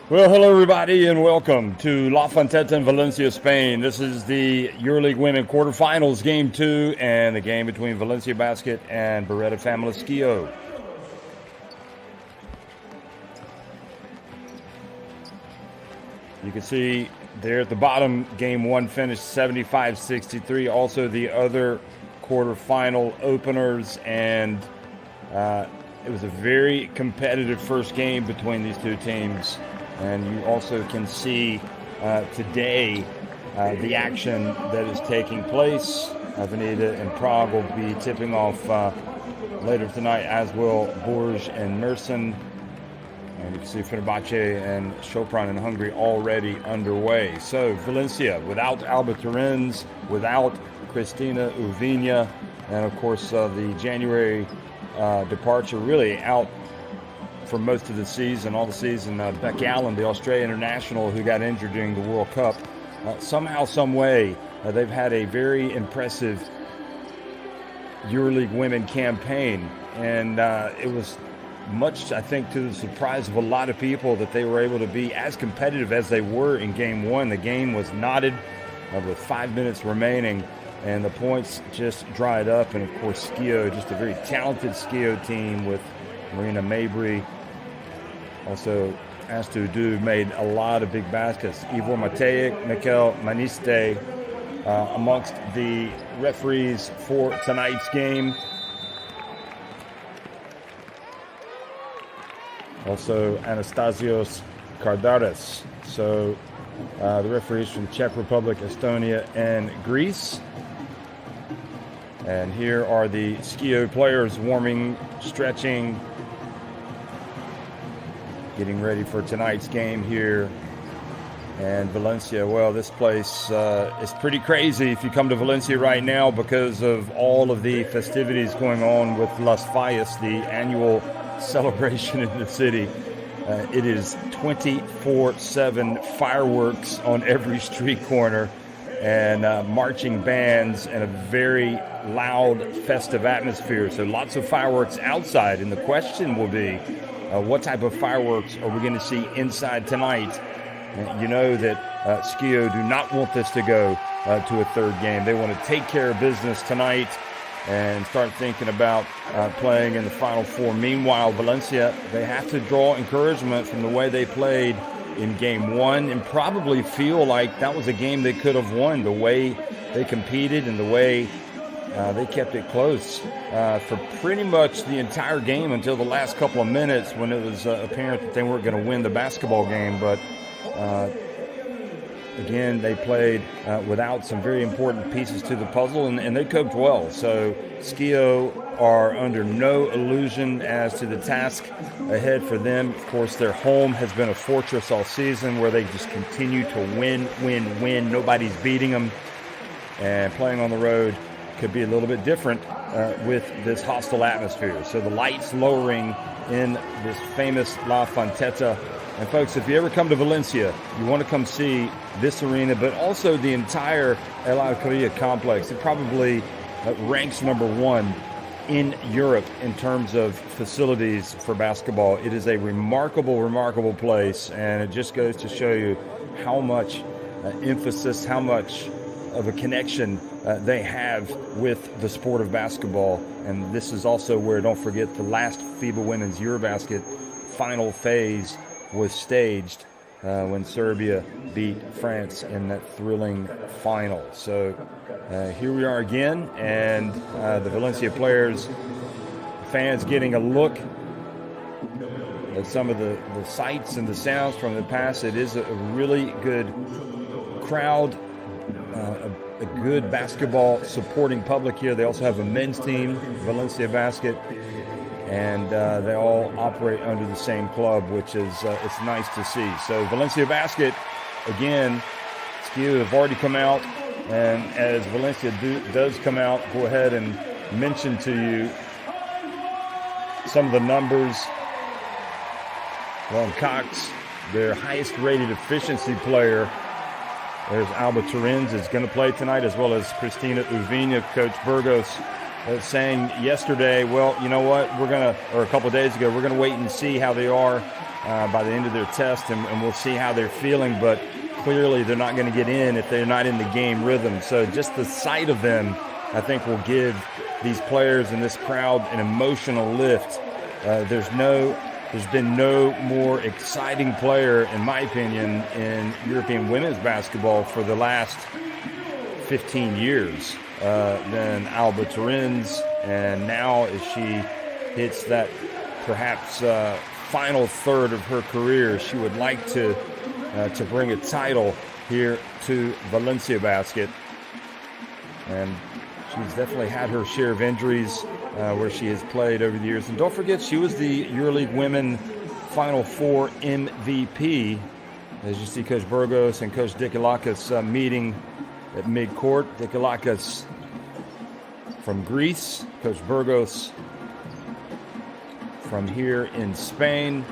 Well, hello everybody and welcome to La Fonteta in Valencia, Spain. This is the EuroLeague Women quarterfinals, game 2, and the game between Valencia Basket and Beretta Famila Schio. You can see there at the bottom, game 1 finished 75-63. Also the other quarterfinal openers, and it was a very competitive first game between these two teams. And you also can see today the action that is taking place. Avenida and Prague will be tipping off later tonight, as will Bourges and Mersin. And you can see Fenerbahce and Sopron in Hungary already underway. So Valencia without Alba Turenz, without Cristina Uvinha, and of course the January departure really out for most of the season, all the season. Becky Allen, the Australian international who got injured during the World Cup, somehow, some way, they've had a very impressive EuroLeague women campaign, and it was much, I think, to the surprise of a lot of people that they were able to be as competitive as they were in game 1. The game was knotted with 5 minutes remaining, and the points just dried up. And of course, Schio, just a very talented Schio team with Marina Mabry. Also, Astudu made a lot of big baskets. Ivor Matejek, Mikel Maniste amongst the referees for tonight's game. Also, Anastasios Kardaras. So, the referees from Czech Republic, Estonia, and Greece. And here are the Schio players warming, stretching, getting ready for tonight's game here. And Valencia, well, this place is pretty crazy if you come to Valencia right now because of all of the festivities going on with Las Fallas, the annual celebration in the city. It is 24/7 fireworks on every street corner, and marching bands, and a very loud, festive atmosphere. So lots of fireworks outside, and the question will be, what type of fireworks are we going to see inside tonight? You know that Schio do not want this to go to a third game. They want to take care of business tonight and start thinking about playing in the Final Four. Meanwhile, Valencia, they have to draw encouragement from the way they played in game 1 and probably feel like that was a game they could have won, the way they competed and the way they kept it close for pretty much the entire game until the last couple of minutes when it was apparent that they weren't going to win the basketball game. But again, they played without some very important pieces to the puzzle, and they coped well. So Schio are under no illusion as to the task ahead for them. Of course, their home has been a fortress all season where they just continue to win. Nobody's beating them. And playing on the road could be a little bit different with this hostile atmosphere. So the lights lowering in this famous La Fonteta. And folks, if you ever come to Valencia, you want to come see this arena, but also the entire El Alqueria complex. It probably ranks number 1 in Europe in terms of facilities for basketball. It is a remarkable place, and it just goes to show you how much emphasis, how much of a connection they have with the sport of basketball. And this is also where, don't forget, the last FIBA Women's Eurobasket final phase was staged when Serbia beat France in that thrilling final. So here we are again, and the Valencia players, fans getting a look at some of the sights and the sounds from the past. It is a really good crowd, a good basketball supporting public here. They also have a men's team, Valencia Basket, and they all operate under the same club, which is it's nice to see. So Valencia Basket, again, Schio have already come out, and as Valencia does come out, go ahead and mention to you some of the numbers. Well, Cox, their highest rated efficiency player, there's Alba Turenz is going to play tonight, as well as Cristina Uvinha. Coach Burgos saying yesterday, well, you know what, or a couple of days ago, we're going to wait and see how they are by the end of their test, and we'll see how they're feeling. But clearly they're not going to get in if they're not in the game rhythm. So just the sight of them, I think, will give these players and this crowd an emotional lift. There's been no more exciting player, in my opinion, in European women's basketball for the last 15 years than Alba Turin's. And now as she hits that perhaps final third of her career, she would like to bring a title here to Valencia Basket. And she's definitely had her share of injuries where she has played over the years. And don't forget, she was the EuroLeague Women Final Four MVP. As you see Coach Burgos and Coach Dikalakis meeting at midcourt. Dikalakis from Greece, Coach Burgos from here in Spain.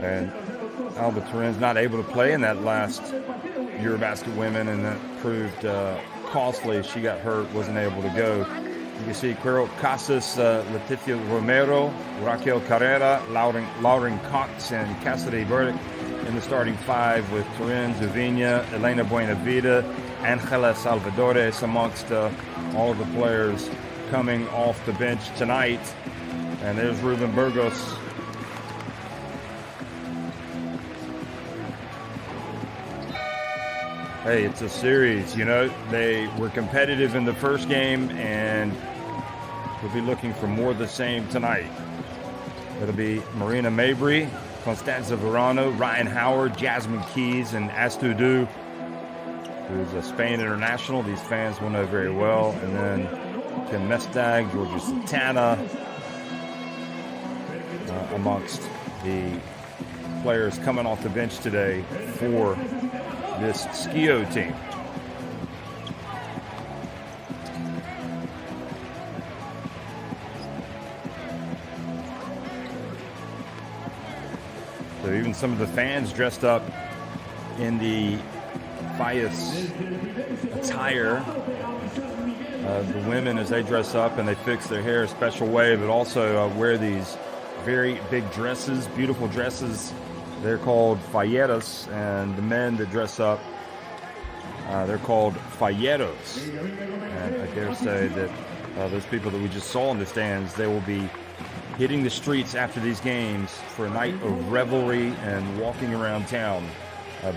And Alba Turin's not able to play in that last Eurobasket Women, and that proved costly. She got hurt, wasn't able to go. You can see Carol Casas, Leticia Romero, Raquel Carrera, Lauren Cox, and Cassidy Burdick in the starting five, with Turin, Zuvina, Elena Buenavida, Angela Salvadores amongst all of the players coming off the bench tonight. And there's Ruben Burgos. Hey, it's a series, you know. They were competitive in the first game, and we'll be looking for more of the same tonight. It'll be Marina Mabry, Constanza Verano, Ryan Howard, Jasmine Keys, and Astudu, who's a Spain international. These fans will know very well. And then Kim Mestag, Georgia Santana, amongst the players coming off the bench today for this Schio team. So even some of the fans dressed up in the Fias attire. The women, as they dress up and they fix their hair a special way, but also wear these very big dresses, beautiful dresses. They're called falleras, and the men that dress up, they're called falleros. And I dare say that those people that we just saw in the stands, they will be hitting the streets after these games for a night of revelry and walking around town.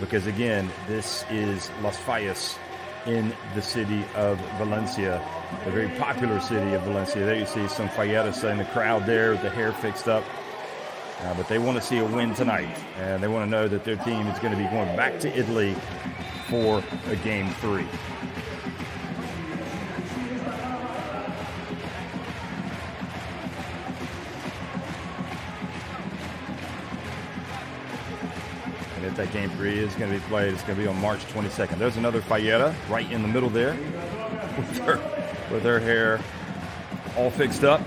Because again, this is Las Fallas in the city of Valencia, a very popular city of Valencia. There you see some falleras in the crowd there with the hair fixed up. But they want to see a win tonight, and they want to know that their team is going to be going back to Italy for a Game 3. And if that Game 3 is going to be played, it's going to be on March 22nd. There's another fallera right in the middle there with her hair all fixed up.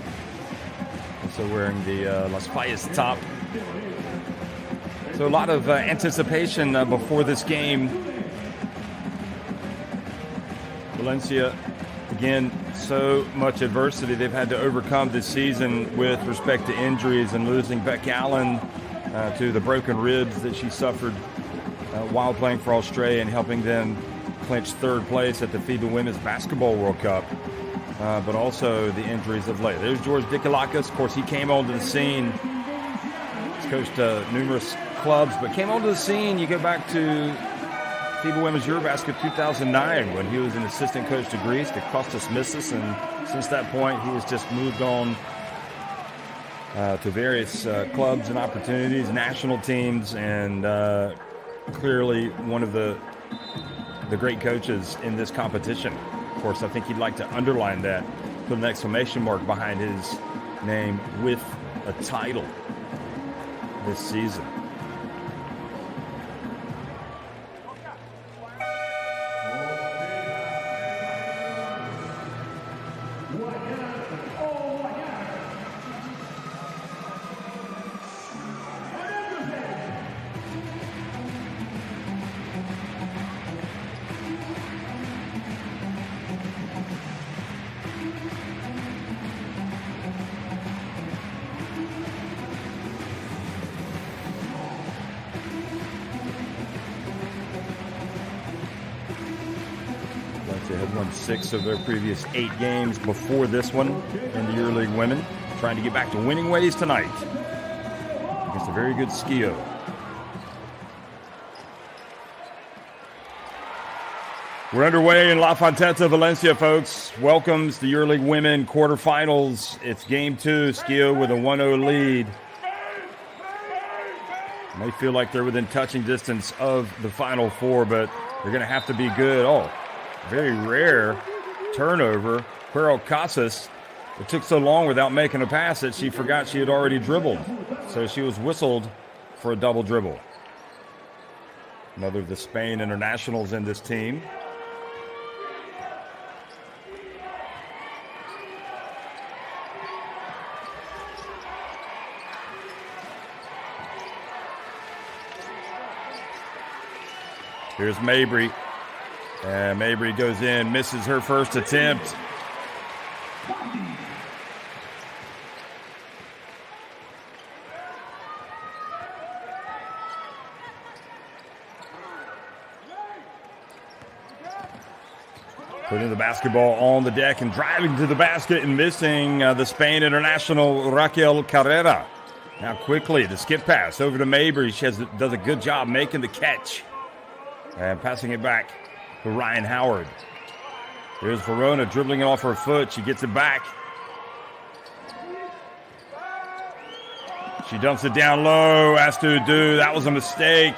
Also wearing the Las Fallas top. So a lot of anticipation before this game. Valencia, again, so much adversity they've had to overcome this season with respect to injuries, and losing Beck Allen to the broken ribs that she suffered while playing for Australia and helping them clinch third place at the FIBA Women's Basketball World Cup. But also the injuries of late. There's George Dikalakis. Of course, he came onto the scene. He's coached numerous clubs, but came onto the scene. You go back to FIBA Women's Eurobasket 2009 when he was an assistant coach to Greece, to Kostas Missis, and since that point, he has just moved on to various clubs and opportunities, national teams, and clearly one of the great coaches in this competition. Of course, I think he'd like to underline that, put an exclamation mark behind his name with a title this season. 6 of their previous 8 games before this one in the EuroLeague women. Trying to get back to winning ways tonight against a very good Schio. We're underway in La Fonteta, Valencia, folks. Welcomes the EuroLeague women quarterfinals. It's game 2, Schio with a 1-0 lead. They feel like they're within touching distance of the Final Four, but they're going to have to be good. Oh, very rare turnover. Quero Casas. It took so long without making a pass that she forgot she had already dribbled. So she was whistled for a double dribble. Another of the Spain internationals in this team. Here's Mabry, and Mabry goes in, misses her first attempt. Putting the basketball on the deck and driving to the basket and missing the Spain international Raquel Carrera. Now quickly, the skip pass over to Mabry. She does a good job making the catch. And passing it back to Ryan Howard. Here's Verona dribbling it off her foot. She gets it back. She dumps it down low. Astudu, that was a mistake.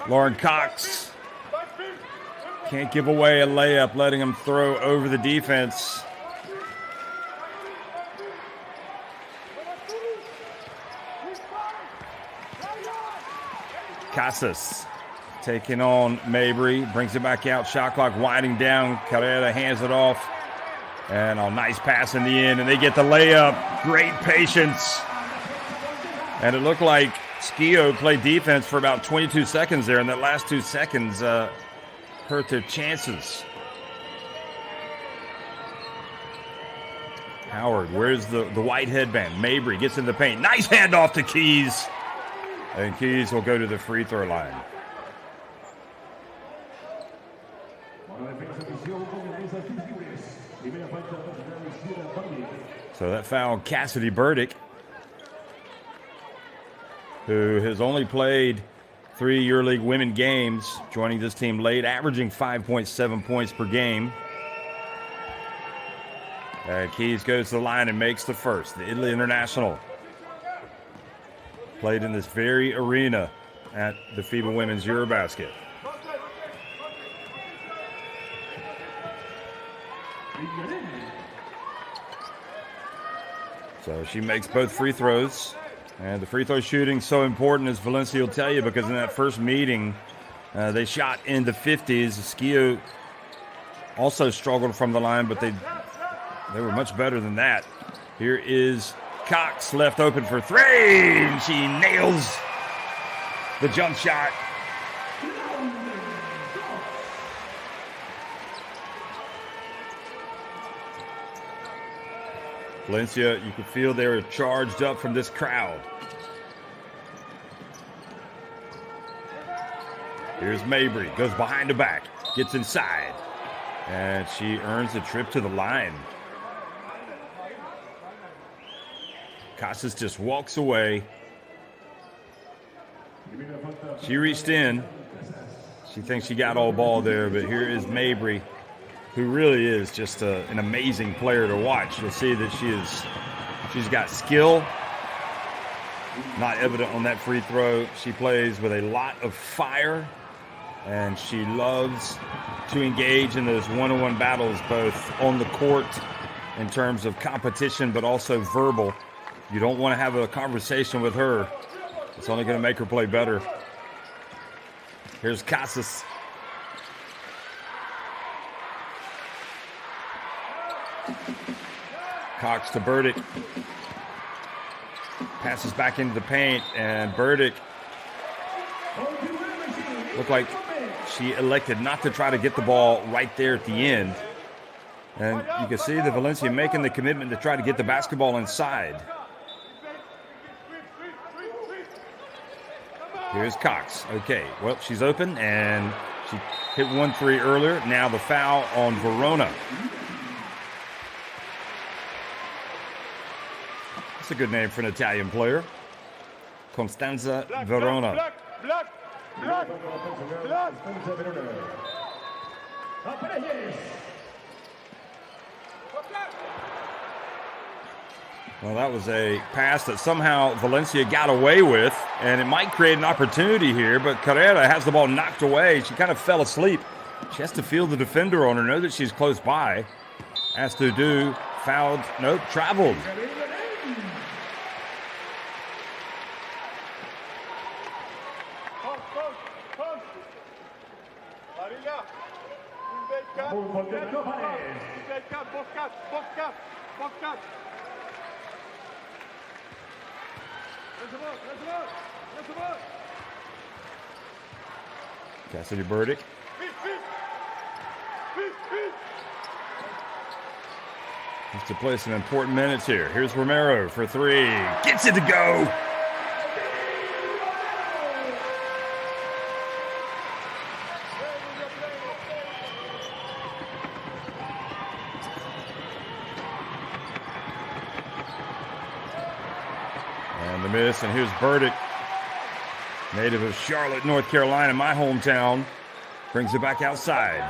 Lauren Cox can't give away a layup, letting him throw over the defense. Casas taking on Mabry, brings it back out, shot clock winding down. Carrera hands it off, and a nice pass in the end, and they get the layup. Great patience. And it looked like Schio played defense for about 22 seconds there, and that last 2 seconds hurt their chances. Howard, where's the white headband? Mabry gets in the paint. Nice handoff to Keys. And Keys will go to the free throw line. So that fouled Cassidy Burdick, who has only played 3 EuroLeague women games, joining this team late, averaging 5.7 points per game. Keys goes to the line and makes the first. The Italy international played in this very arena at the FIBA Women's Eurobasket. So she makes both free throws. And the free throw shooting so important, as Valencia will tell you, because in that first meeting, they shot in the 50s. Schio also struggled from the line, but they were much better than that. Here is Cox left open for 3, and she nails the jump shot. Valencia, you could feel they were charged up from this crowd. Here's Mabry, goes behind the back, gets inside, and she earns a trip to the line. Casas just walks away. She reached in. She thinks she got all ball there, but here is Mabry, who really is just an amazing player to watch. You'll see that she's got skill, not evident on that free throw. She plays with a lot of fire, and she loves to engage in those one-on-one battles, both on the court in terms of competition, but also verbal. You don't want to have a conversation with her. It's only going to make her play better. Here's Casas. Cox to Burdick. Passes back into the paint, and Burdick looked like she elected not to try to get the ball right there at the end. And you can see the Valencia making the commitment to try to get the basketball inside. Here's Cox. Okay, well, she's open, and She hit 1-3 earlier. Now the foul on Verona. That's a good name for an Italian player. Constanza Verona. Well, that was a pass that somehow Valencia got away with, and it might create an opportunity here, but Carrera has the ball knocked away. She kind of fell asleep. She has to feel the defender on her, know that she's close by. Has to do, fouled, nope, traveled. Cassidy Burdick. Has to play some important minutes here. Here's Romero for three. Gets it to go. And the miss, and here's Burdick. Native of Charlotte, North Carolina, my hometown. Brings it back outside.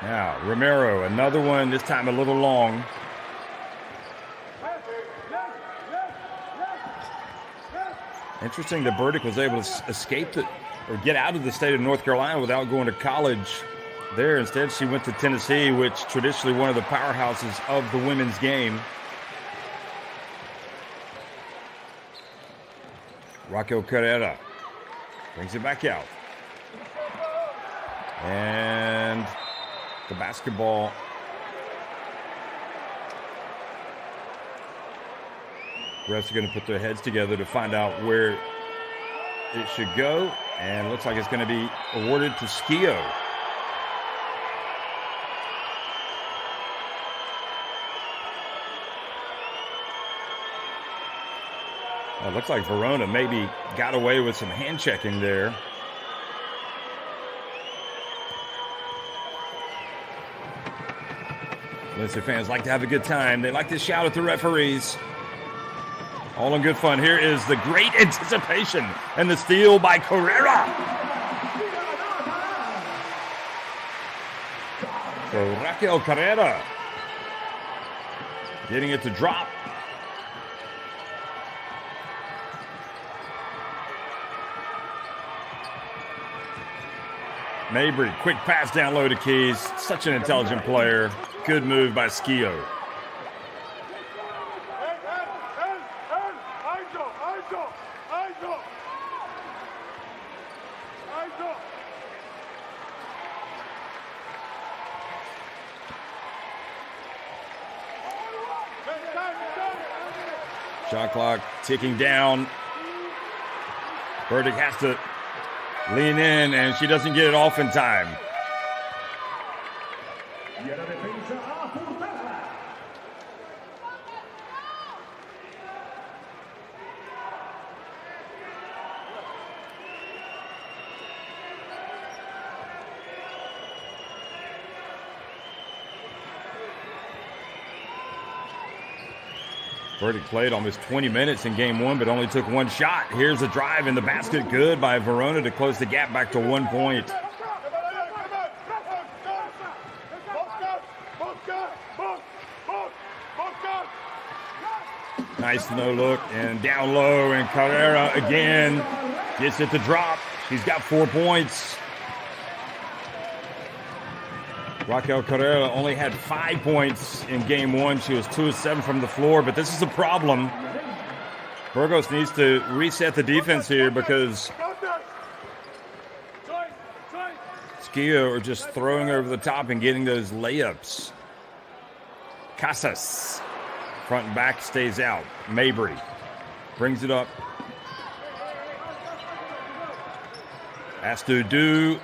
Now, Romero, another one, this time a little long. Interesting that Burdick was able to escape or get out of the state of North Carolina without going to college there. Instead, she went to Tennessee, which traditionally one of the powerhouses of the women's game. Raquel Carrera brings it back out. And the basketball refs are going to put their heads together to find out where it should go. And it looks like it's going to be awarded to Schio. It looks like Verona maybe got away with some hand checking there. Valencia fans like to have a good time. They like to shout at the referees. All in good fun. Here is the great anticipation and the steal by Carrera. So Raquel Carrera getting it to drop. Mabry, quick pass down low to Keys. Such an intelligent player. Good move by Schio. Shot clock ticking down. Burdick has to lean in, and she doesn't get it off in time. Burdick played almost 20 minutes in game one, but only took one shot. Here's a drive in the basket. Good by Verona to close the gap back to 1 point. Nice no look and down low, and Carrera again gets it to drop. She's got 4 points. Raquel Carrera only had 5 points in game one. She was 2 of 7 from the floor, but this is a problem. Burgos needs to reset the defense here because Schio are just throwing over the top and getting those layups. Casas, front and back, stays out. Mabry brings it up. Has to do.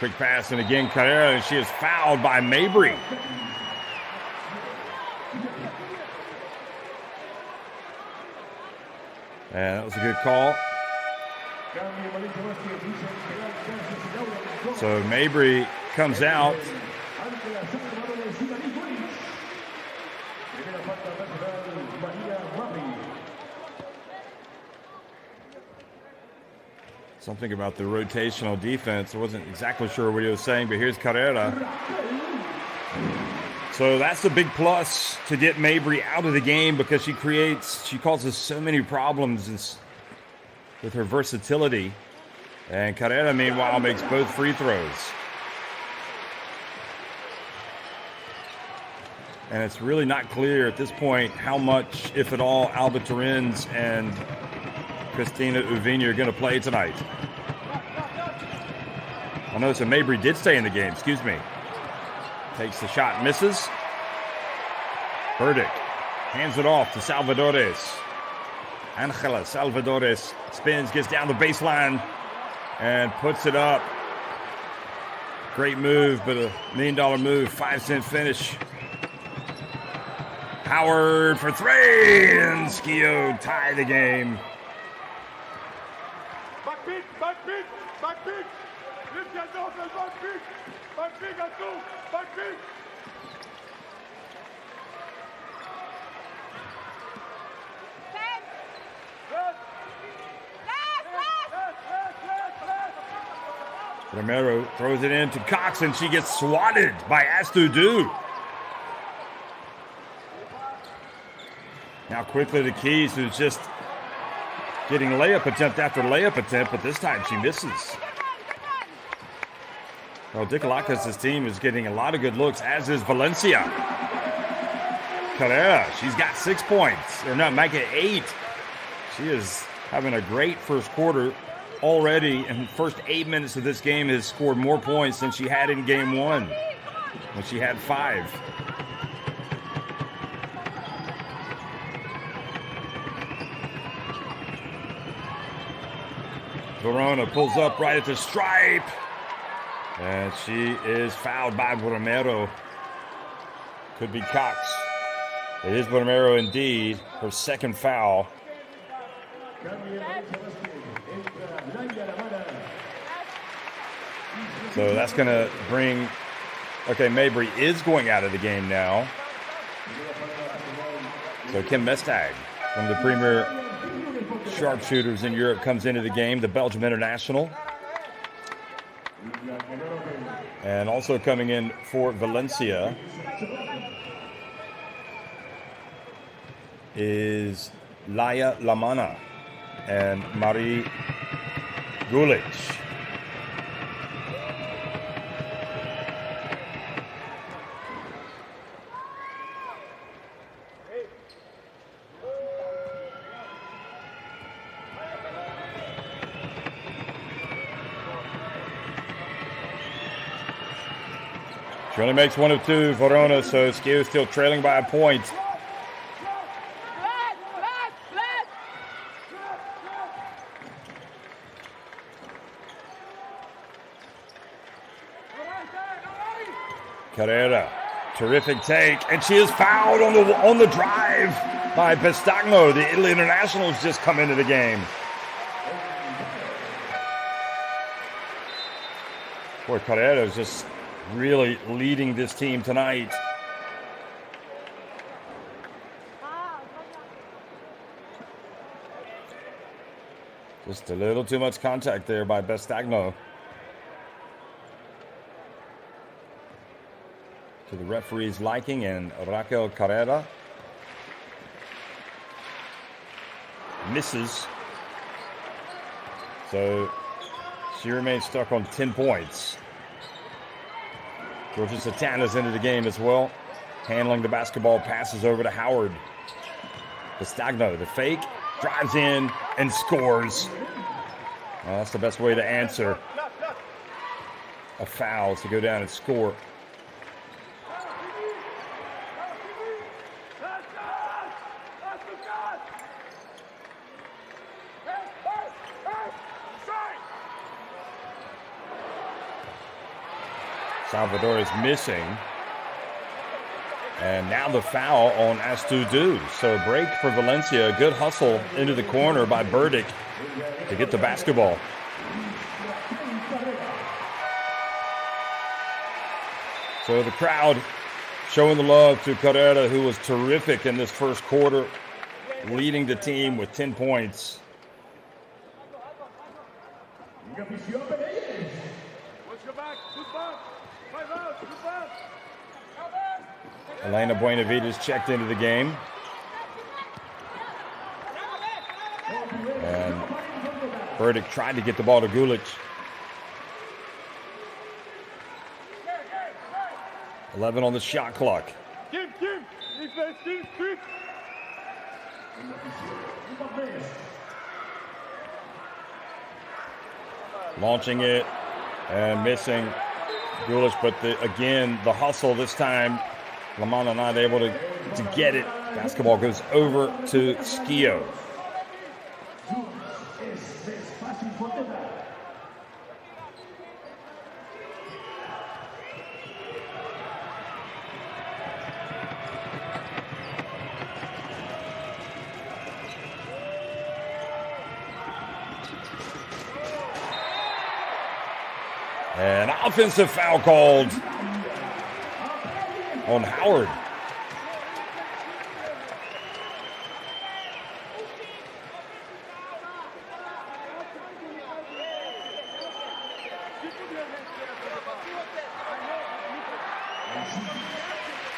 Quick pass, and again, Carrera, and she is fouled by Mabry. And that was a good call. So Mabry comes out. Something about the rotational defense. I wasn't exactly sure what he was saying, but here's Carrera. So that's a big plus to get Mabry out of the game, because she causes so many problems with her versatility. And Carrera, meanwhile, makes both free throws. And it's really not clear at this point how much, if at all, Alba Turin's and Cristina Uvini are going to play tonight. I know, so Mabry did stay in the game, excuse me. Takes the shot, misses. Burdick hands it off to Salvadores. Angela Salvadores spins, gets down the baseline, and puts it up. Great move, but a $1 million move, 5-cent finish. Howard for three, and Schio tie the game. Romero throws it in to Cox, and she gets swatted by Astudu. Now quickly to Keys, who's just getting layup attempt after layup attempt, but this time she misses. Well, Dikalakis' team is getting a lot of good looks, as is Valencia. Carrera, she's got 6 points. Or not, make it 8. She is having a great first quarter already. In the first 8 minutes of this game has scored more points than she had in game 1, when she had 5. Verona pulls up right at the stripe. And she is fouled by Romero. Could be Cox. It is Romero indeed. Her second foul. So that's going to bring... Okay, Mabry is going out of the game now. So Kim Mestag, one of the premier sharpshooters in Europe, comes into the game, the Belgium international. And also coming in for Valencia is Laia Lamana and Marie Gulic. She only makes 1 of 2, Verona, so Schio is still trailing by a point. Carrera, terrific take, and she is fouled on the drive by Pestagno. The Italy internationals just come into the game. Boy, Carrera is just really leading this team tonight. Just a little too much contact there by Pestagno. To the referee's liking, and Raquel Carrera misses. So she remains stuck on 10 points. Georgia Satana's into the game as well. Handling the basketball, passes over to Howard. Pestagno, the fake, drives in and scores. Well, that's the best way to answer a foul, is to go down and score. Salvador is missing. And now the foul on Astudu. So a break for Valencia. A good hustle into the corner by Burdick to get the basketball. So the crowd showing the love to Carrera, who was terrific in this first quarter, leading the team with 10 points. Elena Buenavides checked into the game. And Burdick tried to get the ball to Gulic. 11 on the shot clock. Launching it and missing Gulic, but again, the hustle this time. Lamana not able to get it. Basketball goes over to Schio. An offensive foul called on Howard.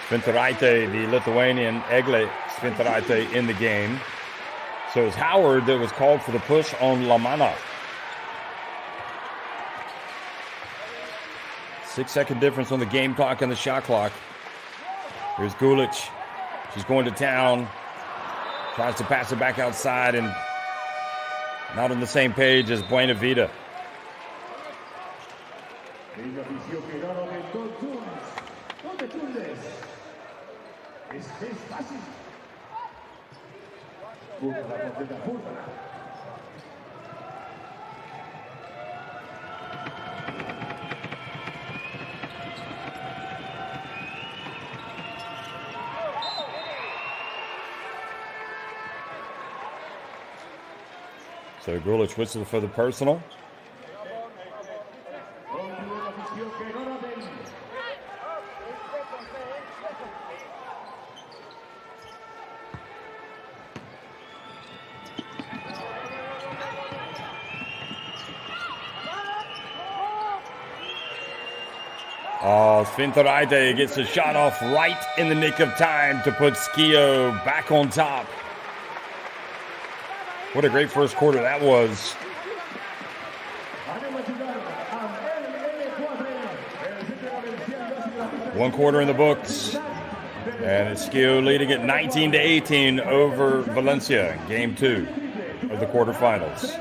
Sventaraite, the Lithuanian Egle Sventaraite in the game. So it's Howard that was called for the push on Lamana. 6-second difference on the game clock and the shot clock. Here's Gulic. She's going to town. Tries to pass it back outside and not on the same page as Buenavida. So Gulic whistles for the personal. Sventaraite gets a shot off right in the nick of time to put Schio back on top. What a great first quarter that was. One quarter in the books. And it's Schio leading at 19-18 over Valencia in game 2 of the quarterfinals.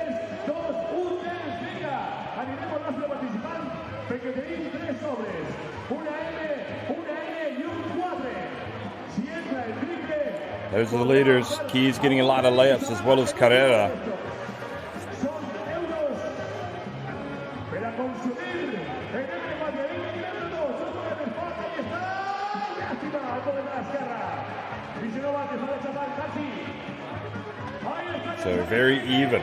Those are the leaders. Keys getting a lot of layups as well as Carrera. So very even.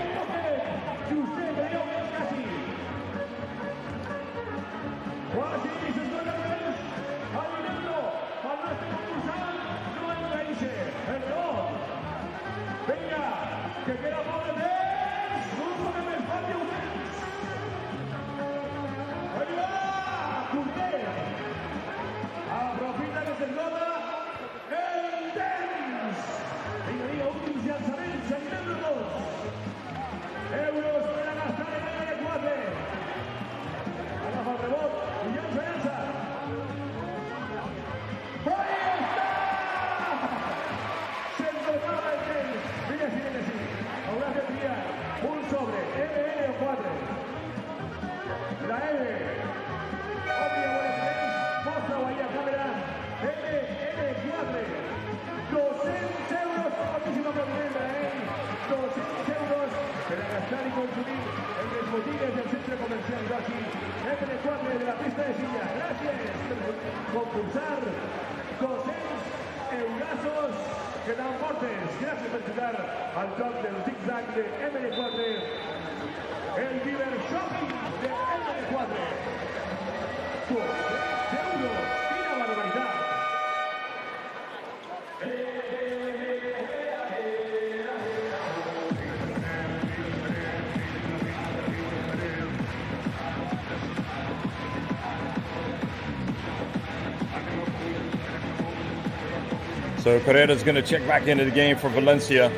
So Beretta is going to check back into the game for Valencia.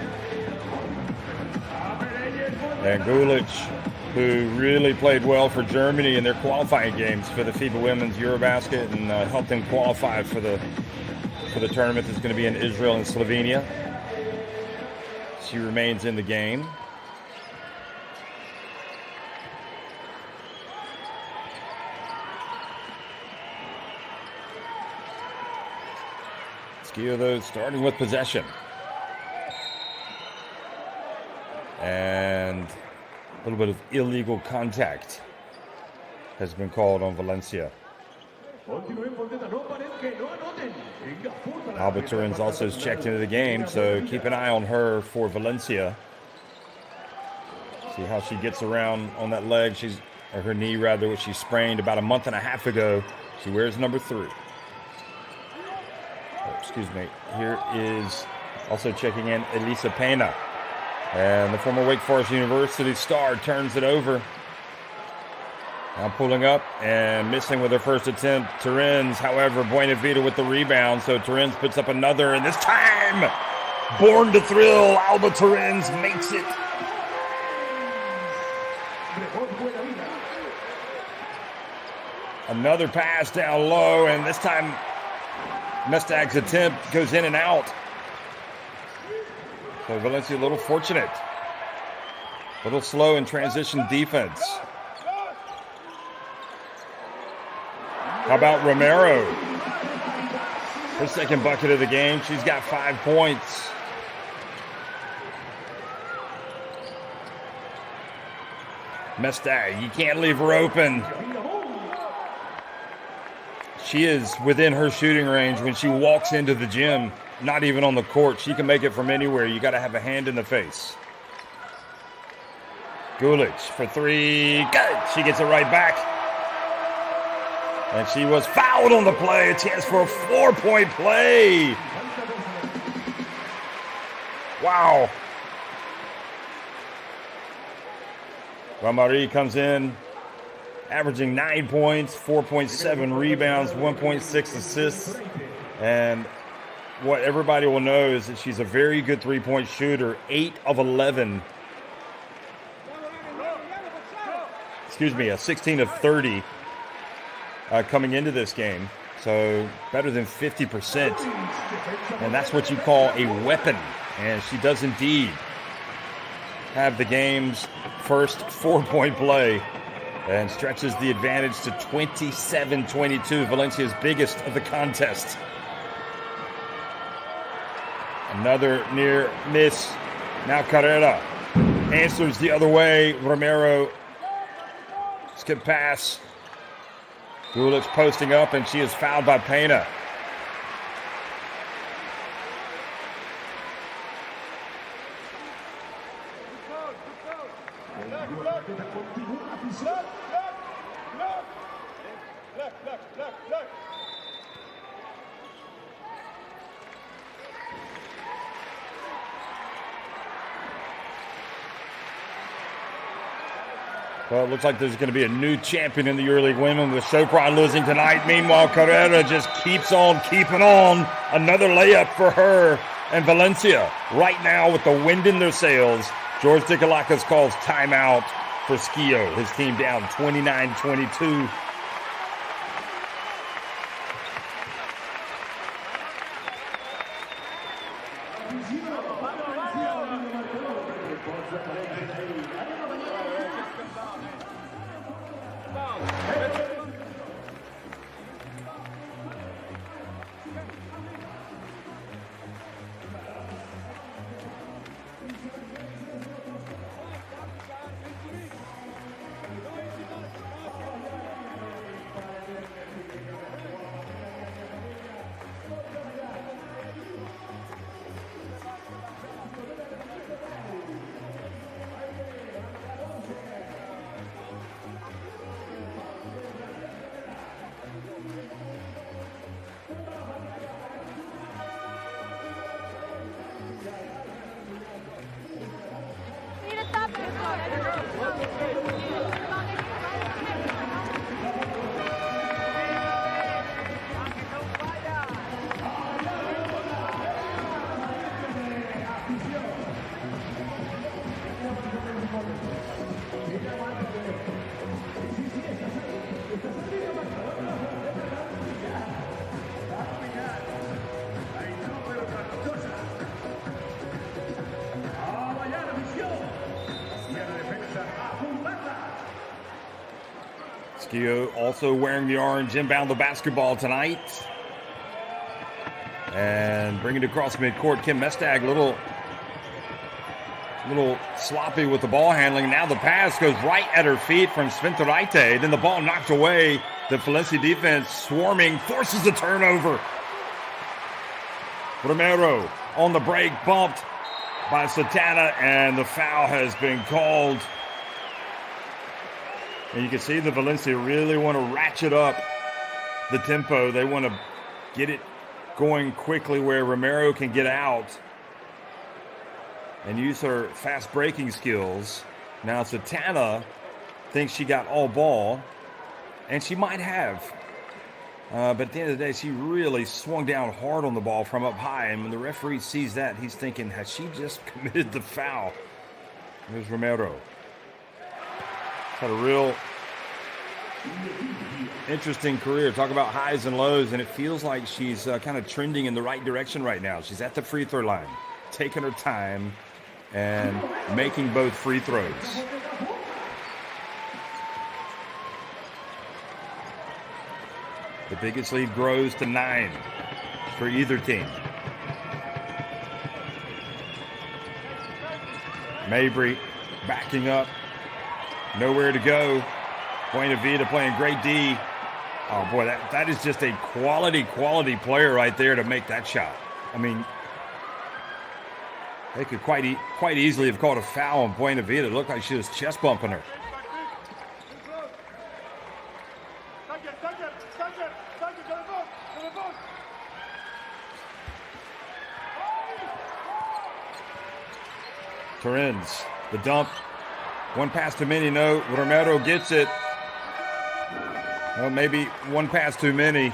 And Gulic, who really played well for Germany in their qualifying games for the FIBA Women's Eurobasket and helped them qualify for the tournament that's going to be in Israel and Slovenia. She remains in the game. Schio, though, starting with possession. And a little bit of illegal contact has been called on Valencia. Alba Turin's also checked into the game, so keep an eye on her for Valencia. See how she gets around on that leg, or her knee rather, which she sprained about a month and a half ago. She wears number 3. Excuse me. Here is also checking in Elisa Pena. And the former Wake Forest University star turns it over. Now pulling up and missing with her first attempt. Turin's, however, Buenavida with the rebound. So Turin's puts up another, and this time, born to thrill, Alba Turin's makes it. Another pass down low, and this time Mestag's attempt goes in and out. So Valencia a little fortunate. A little slow in transition defense. How about Romero? Her second bucket of the game. She's got 5 points. Mestag, you can't leave her open. She is within her shooting range when she walks into the gym, not even on the court. She can make it from anywhere. You got to have a hand in the face. Gulic for 3. Good. She gets it right back. And she was fouled on the play. A chance for a 4-point play. Wow. Ramari comes in, averaging 9 points, 4.7 rebounds, 1.6 assists. And what everybody will know is that she's a very good three-point shooter, 8 of 11. 16 of 30 coming into this game. So better than 50%. And that's what you call a weapon. And she does indeed have the game's first 4-point play and stretches the advantage to 27-22, Valencia's biggest of the contest. Another near miss. Now Carrera answers the other way. Romero, skip pass. Gulic posting up, and she is fouled by Pena. Well, it looks like there's going to be a new champion in the EuroLeague women with Chopra losing tonight. Meanwhile, Carrera just keeps on keeping on. Another layup for her and Valencia. Right now, with the wind in their sails, George Dikalakis calls timeout for Schio. His team down 29-22. Schio also wearing the orange, inbound the basketball tonight. And bring it across midcourt. Kim Mestag, little sloppy with the ball handling. Now the pass goes right at her feet from Sventoraite. Then the ball knocked away. The Valencia defense swarming, forces the turnover. Romero on the break, bumped by Satana, and the foul has been called. And you can see the Valencia really want to ratchet up the tempo. They want to get it going quickly where Romero can get out and use her fast breaking skills. Now Satana thinks she got all ball, and she might have. But at the end of the day, she really swung down hard on the ball from up high. And when the referee sees that, he's thinking, has she just committed the foul? There's Romero. Had a real interesting career. Talk about highs and lows, and it feels like she's kind of trending in the right direction right now. She's at the free throw line, taking her time and making both free throws. The biggest lead grows to 9 for either team. Mabry backing up. Nowhere to go. Buena Vida playing great D. Oh, boy, that is just a quality player right there to make that shot. I mean, they could quite easily have called a foul on Buena Vida. It looked like she was chest bumping her. Torrens, the dump. One pass too many, no. Romero gets it. Well, maybe one pass too many.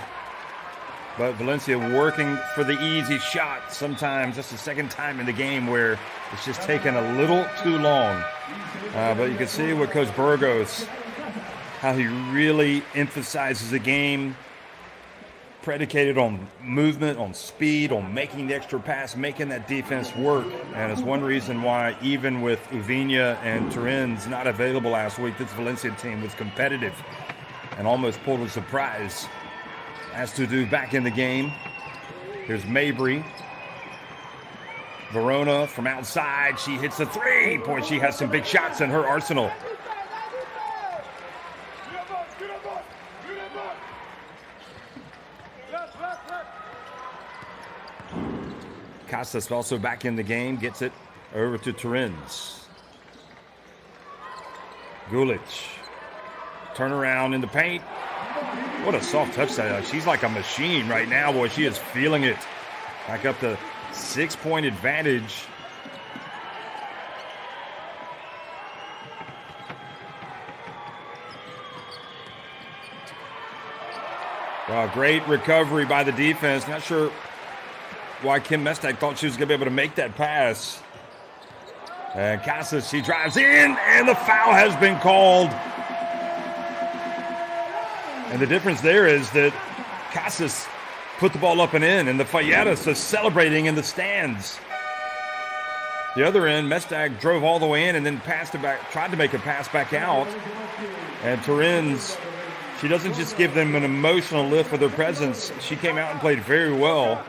But Valencia working for the easy shot. Sometimes that's the second time in the game where it's just taken a little too long. But you can see with Coach Burgos, how he really emphasizes the game predicated on movement, on speed, on making the extra pass, making that defense work. And it's one reason why, even with Uvinia and Torrens not available last week, this Valencia team was competitive and almost pulled a surprise. As to do back in the game. Here's Mabry. Verona from outside. She hits a three. Boy, she has some big shots in her arsenal. Casas also back in the game. Gets it over to Torrens. Gulic. Turnaround in the paint. What a soft touch that. She's like a machine right now, boy. She is feeling it. Back up to 6-point advantage. Wow, great recovery by the defense. Not sure why Kim Mestag thought she was going to be able to make that pass. And Casas, she drives in, and the foul has been called. And the difference there is that Casas put the ball up and in, and the Falletas are celebrating in the stands. The other end, Mestag drove all the way in and then passed it back, tried to make a pass back out. And Torrens, she doesn't just give them an emotional lift with her presence. She came out and played very well.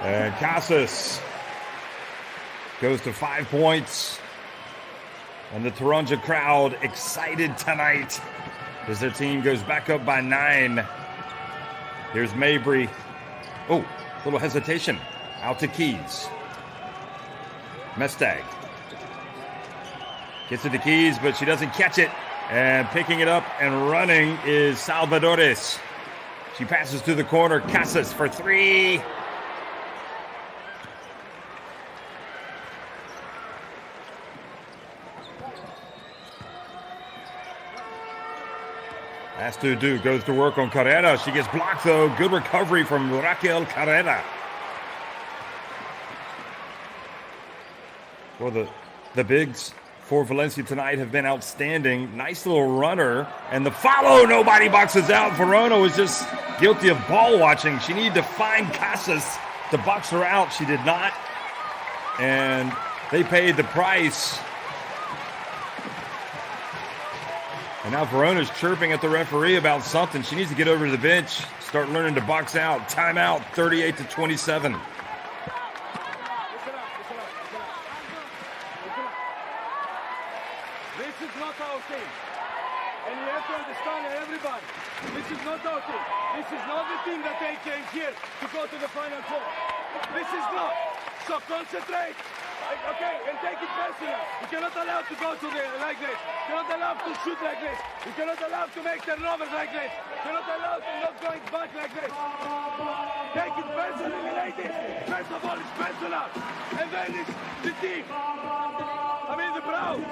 And Casas goes to 5 points. And the Taranja crowd excited tonight as their team goes back up by 9. Here's Mabry. Oh, little hesitation. Out to Keys. Mestag. Gets it to Keys, but she doesn't catch it. And picking it up and running is Salvadores. She passes to the corner. Casas for three. Astudu goes to work on Carrera. She gets blocked, though. Good recovery from Raquel Carrera. Well, the bigs for Valencia tonight have been outstanding. Nice little runner. And the follow, nobody boxes out. Verona was just guilty of ball watching. She needed to find Casas to box her out. She did not. And they paid the price. And now Verona's chirping at the referee about something. She needs to get over to the bench, start learning to box out. Timeout, 38-27. This is not our team. And you have to understand, everybody, this is not our team. This is not the team that they came here to go to the Final Four. This is not. So concentrate. Okay, and take it personal. You cannot allow to go to like this. You cannot allow to shoot like this. You cannot allow to make turnovers like this. You cannot allow to not going back like this. Take it personally, ladies. First of all, it's personal. And then it's the team. I mean, the Brown.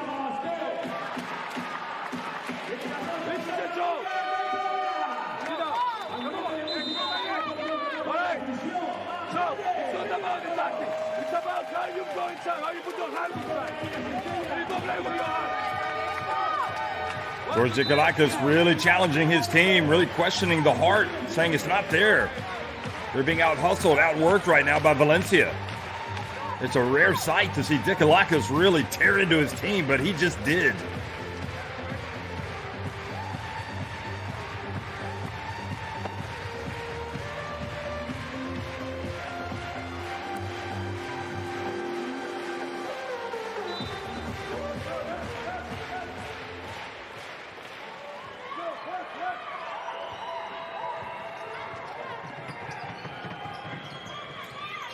This is a joke. Sit down. Come on. All right. So, it's not about the tactics. It's about how you go inside, how you put your hands inside. And you don't play with your hands. George Nikolakis really challenging his team, really questioning the heart, saying it's not there. They're being out-hustled, outworked right now by Valencia. It's a rare sight to see Nikolakis really tear into his team, but he just did.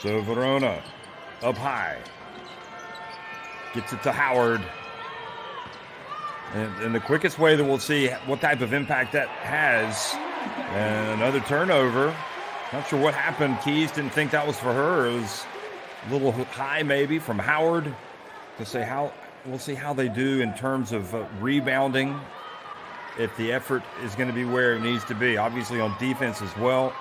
So Verona up high. Gets it to Howard. And the quickest way that we'll see what type of impact that has. And another turnover. Not sure what happened. Keys didn't think that was for her. It was a little high maybe from Howard. To say how we'll see how they do in terms of rebounding. If the effort is going to be where it needs to be. Obviously on defense as well.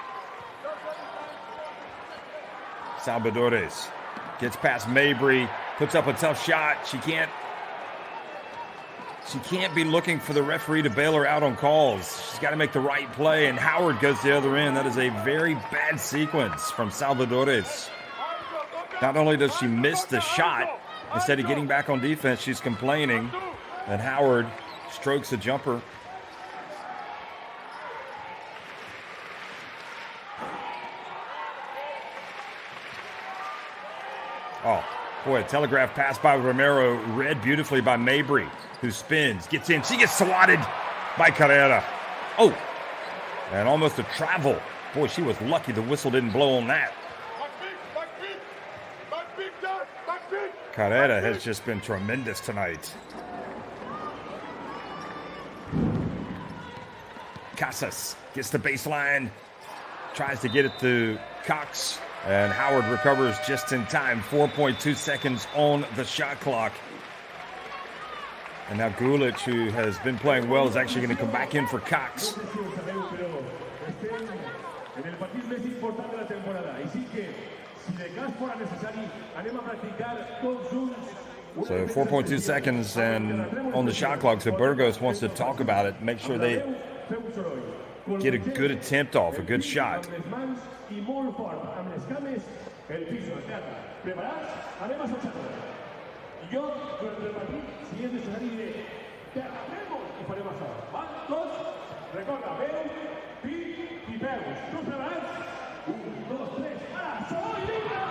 Salvadores gets past Mabry, puts up a tough shot. She can't be looking for the referee to bail her out on calls. She's got to make the right play, and Howard goes to the other end. That is a very bad sequence from Salvadores. Not only does she miss the shot, instead of getting back on defense, she's complaining, and Howard strokes the jumper. Oh, boy, a telegraph pass by Romero, read beautifully by Mabry, who spins, gets in. She gets swatted by Carrera. Oh, and almost a travel. Boy, she was lucky the whistle didn't blow on that. Carrera has just been tremendous tonight. Casas gets the baseline, tries to get it to Cox. And Howard recovers just in time. 4.2 seconds on the shot clock. And now Gulic, who has been playing well, is actually going to come back in for Cox. So 4.2 seconds and on the shot clock. So Burgos wants to talk about it. Make sure they get a good attempt off, a good shot. I molt fort amb les cames el piso, el teatre. Preparats? Anem a Sotxador. Jo, durant el partit, si és necessari, diré teatrem-ho i farem això. Val? Tots? Recorda, veu, pit i peus. Tots preparats? 1, 2, 3, ara, sol i vinga!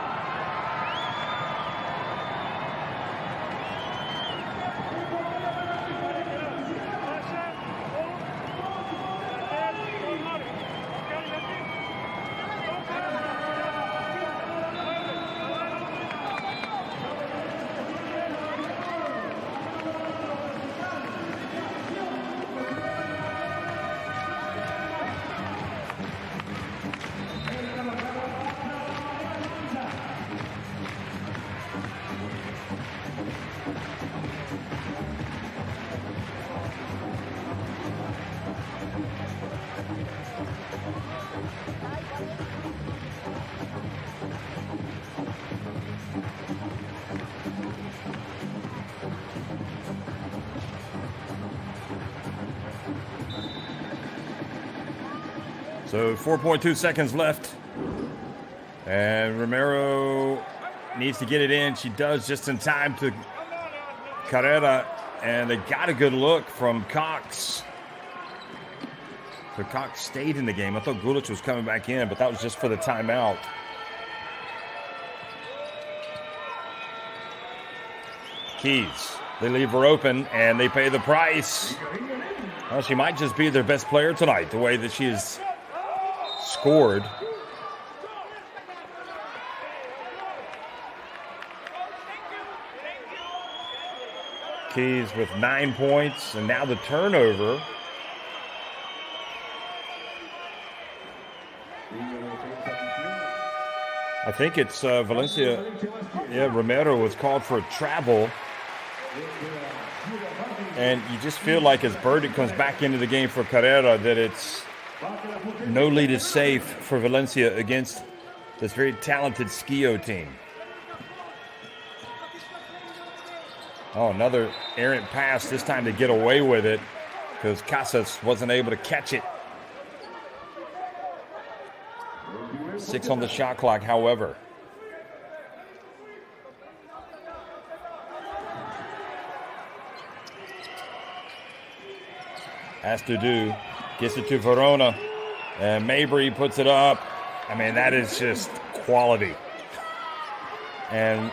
So 4.2 seconds left. And Romero needs to get it in. She does just in time to Carrera. And they got a good look from Cox. So Cox stayed in the game. I thought Gulic was coming back in, but that was just for the timeout. Keys. They leave her open, and they pay the price. Well, she might just be their best player tonight, the way that she has scored. Keys with 9 points, and now the turnover. I think it's Valencia. Yeah, Romero was called for a travel. And you just feel like as Burdick comes back into the game for Carrera that it's no lead is safe for Valencia against this very talented Schio team. Oh, another errant pass, this time to get away with it because Casas wasn't able to catch it. 6 on the shot clock, however. Has to do. Gets it to Verona. And Mabry puts it up. I mean, that is just quality. And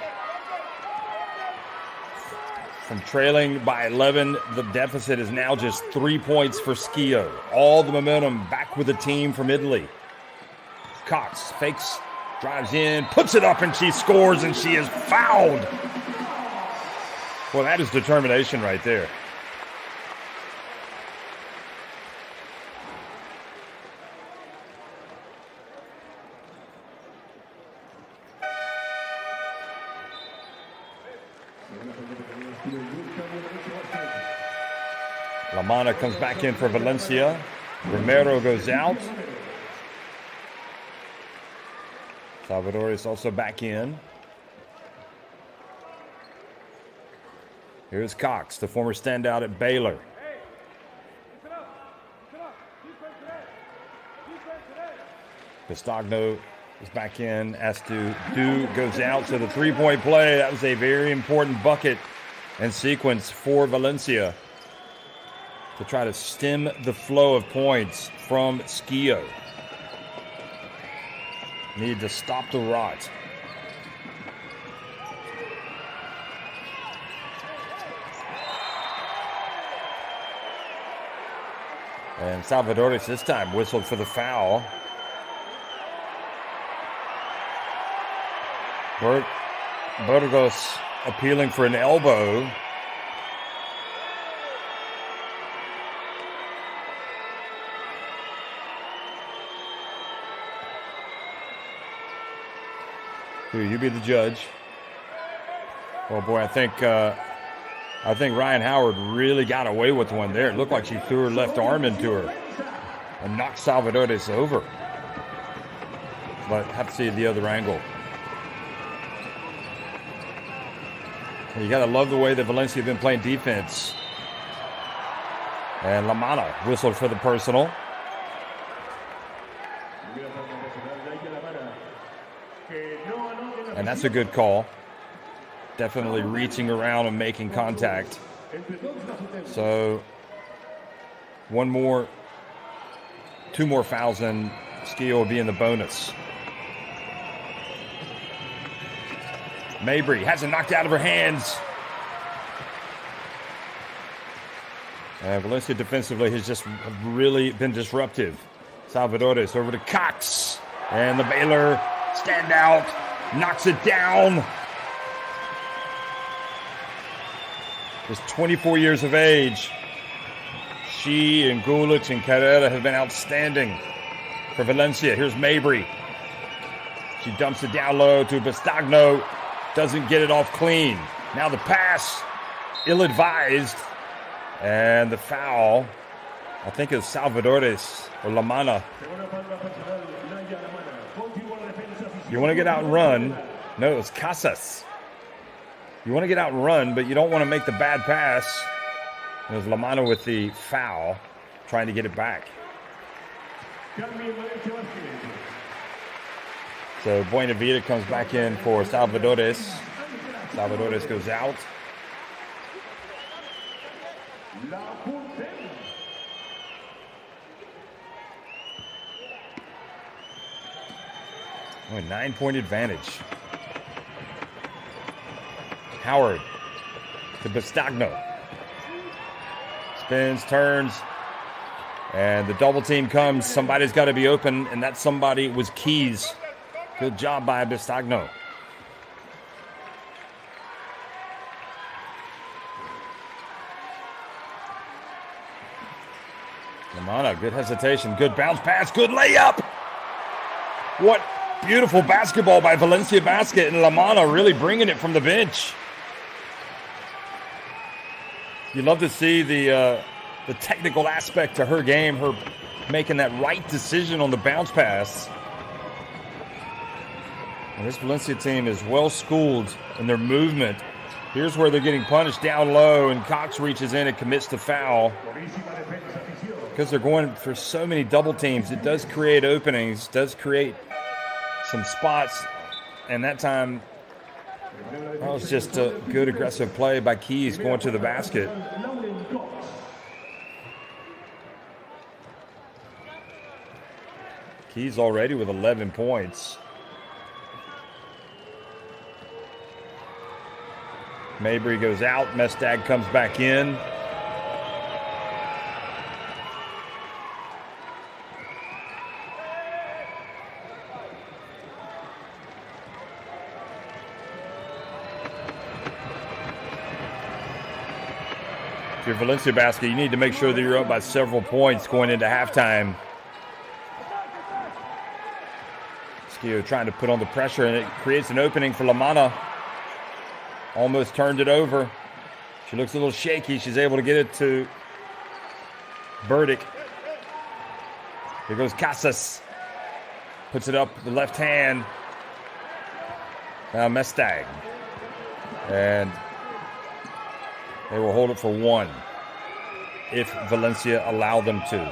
from trailing by 11, the deficit is now just 3 points for Schio. All the momentum back with the team from Italy. Cox fakes, drives in, puts it up, and she scores, and she is fouled. Well, that is determination right there. Lamana comes back in for Valencia. Romero goes out. Salvador is also back in. Here's Cox, the former standout at Baylor. Castagno is back in. Astu goes out. So the three-point play, that was a very important bucket and sequence for Valencia to try to stem the flow of points from Schio. Need to stop the rot. And Salvadores this time whistled for the foul. Burgos appealing for an elbow. Here, you be the judge. Oh boy, I think Ryan Howard really got away with one there. It looked like she threw her left arm into her and knocked Salvadores over. But have to see the other angle. And you got to love the way that Valencia have been playing defense. And Lamana whistled for the personal. And that's a good call. Definitely reaching around and making contact. So, two more fouls and Schio will be in the bonus. Mabry has it knocked out of her hands. And Valencia defensively has just really been disruptive. Salvadores over to Cox. And the Baylor standout knocks it down. Just 24 years of age. She and Gulic and Carrera have been outstanding for Valencia. Here's Mabry. She dumps it down low to Castagno. Doesn't get it off clean. Now the pass, ill-advised. And the foul, I think it's Salvadores or Lamana. You want to get out and run. No, it's Casas. You want to get out and run, but you don't want to make the bad pass. It was Lamana with the foul, trying to get it back. Cambio en Valencia Basket. So Buena Vida comes back in for Salvadores. Salvadores goes out. La Punta. Oh, a 9-point advantage. Howard to Bastagno. Spins, turns, and the double team comes. Somebody's got to be open, and that somebody was Keys. Good job by Bastagno. Lamana, good hesitation, good bounce pass, good layup. What beautiful basketball by Valencia Basket, and Lamana really bringing it from the bench. You love to see the technical aspect to her game, her making that right decision on the bounce pass. And this Valencia team is well schooled in their movement. Here's where they're getting punished down low, and Cox reaches in and commits the foul. Because they're going for so many double teams, it does create openings, does create some spots, and that time that was just a good aggressive play by Keys going to the basket. Keys already with 11 points. Mabry goes out, Mestag comes back in. If you're Valencia Basket, you need to make sure that you're up by several points going into halftime. Schio trying to put on the pressure, and it creates an opening for Lamana. Almost turned it over. She looks a little shaky. She's able to get it to Burdick. Here goes Casas. Puts it up the left hand. Now Mestag. And they will hold it for one if Valencia allow them to.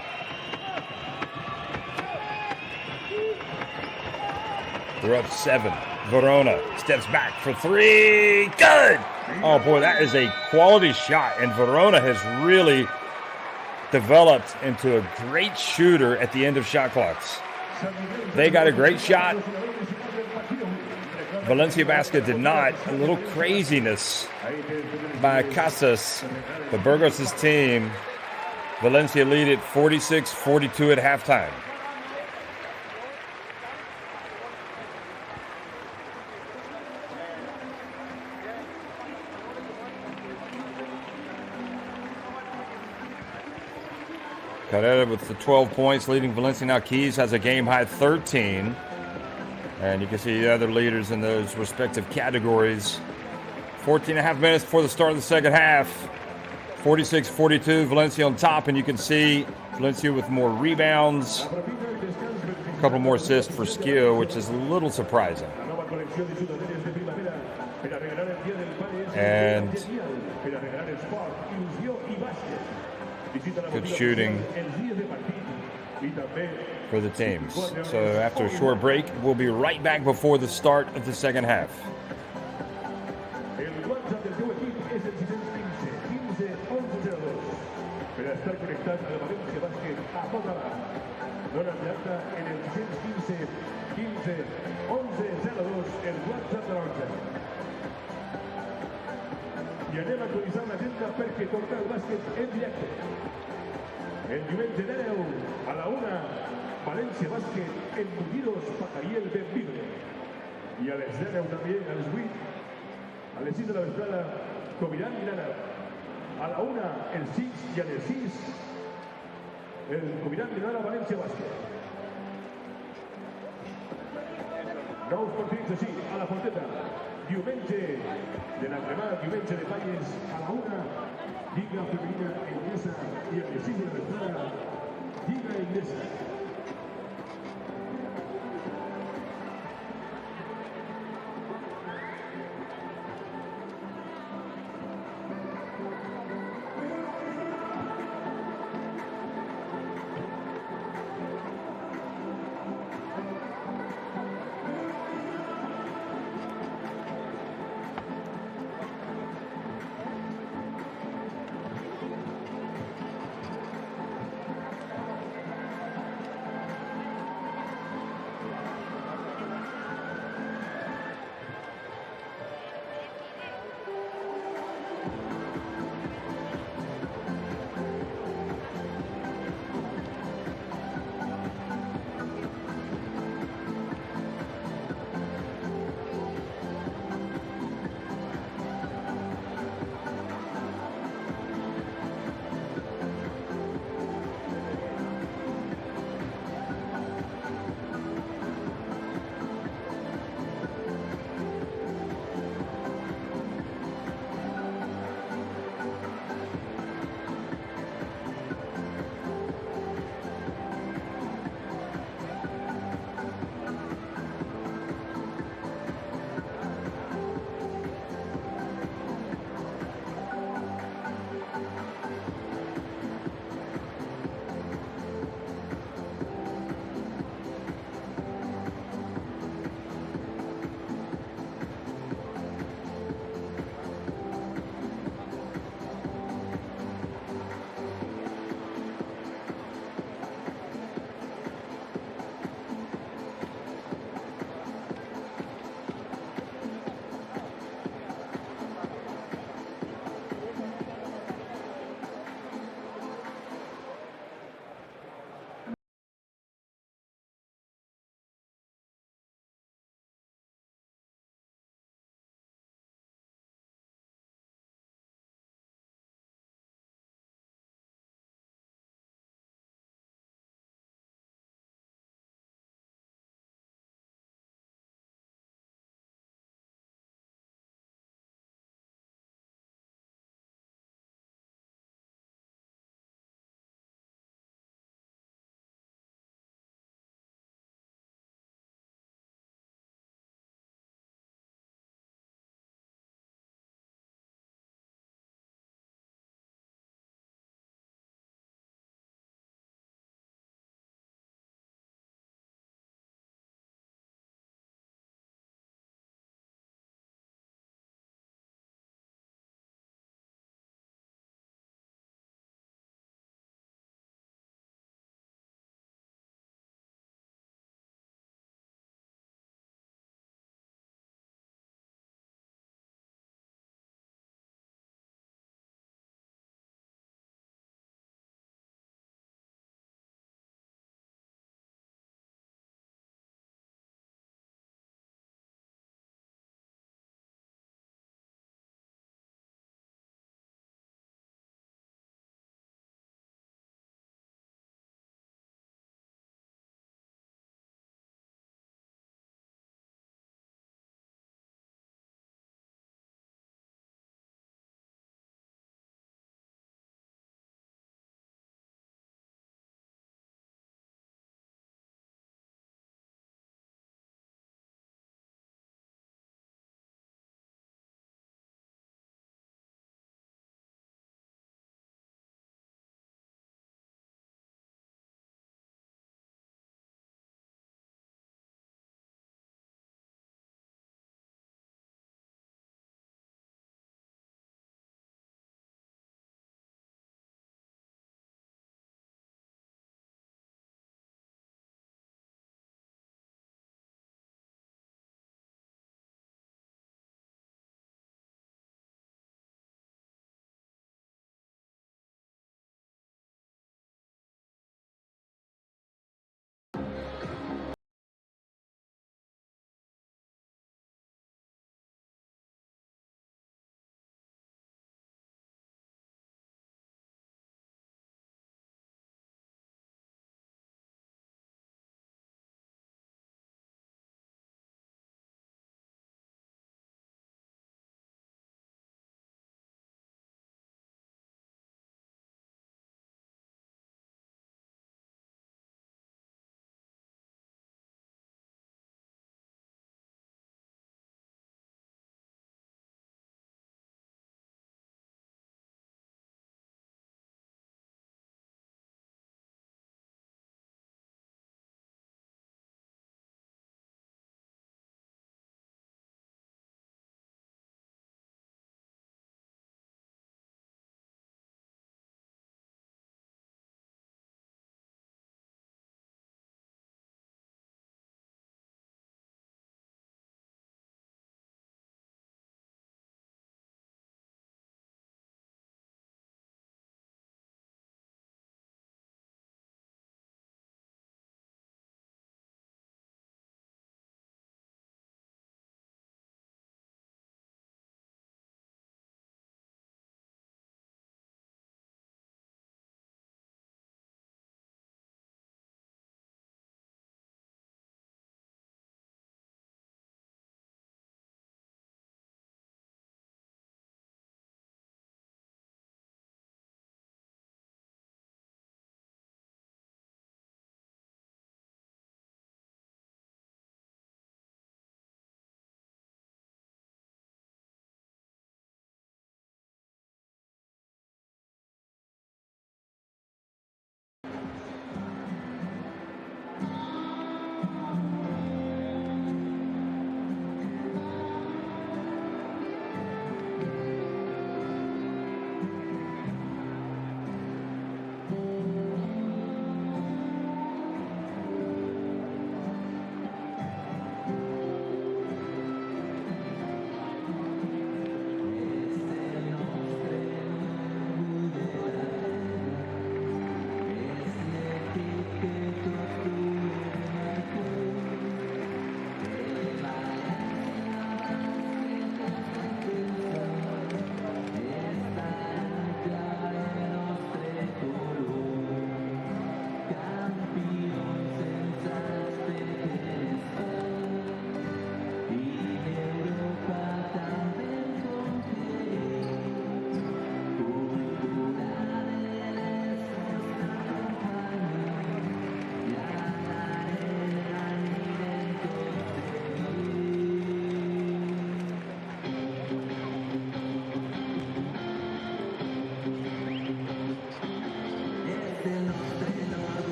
They're up 7. Verona steps back for 3. Good! Oh boy, that is a quality shot. And Verona has really developed into a great shooter at the end of shot clocks. They got a great shot. Valencia Basket did not. A little craziness by Casas, but Burgos' team. Valencia lead at 46-42 at halftime. Carrera with the 12 points, leading Valencia. Now Keys has a game-high 13. And you can see the other leaders in those respective categories. 14 and a half minutes before the start of the second half. 46-42, Valencia on top. And you can see Valencia with more rebounds. A couple more assists for Schio, which is a little surprising. And good shooting for the teams. So after a short break, we'll be right back before the start of the second half. I anem a actualitzar l'agenda perquè torna el bàsquet en directe. El diumenge 10 a la 1, Valencia Bàsquet en Mugiros Pajariel Benvibre. I a les 10 també, a les 8, a les 6 de la vesprada, Comirán Mirana. A la 1, el 6 i a les 6, el Comirán Mirana Valencia Bàsquet. Nous partits així, a la Fonteta. Diumenge de l'entremà, diumenge de Valles a la 1, Lliga Femenina Inglesa i a les 6 de la vesprada, Lliga Inglesa.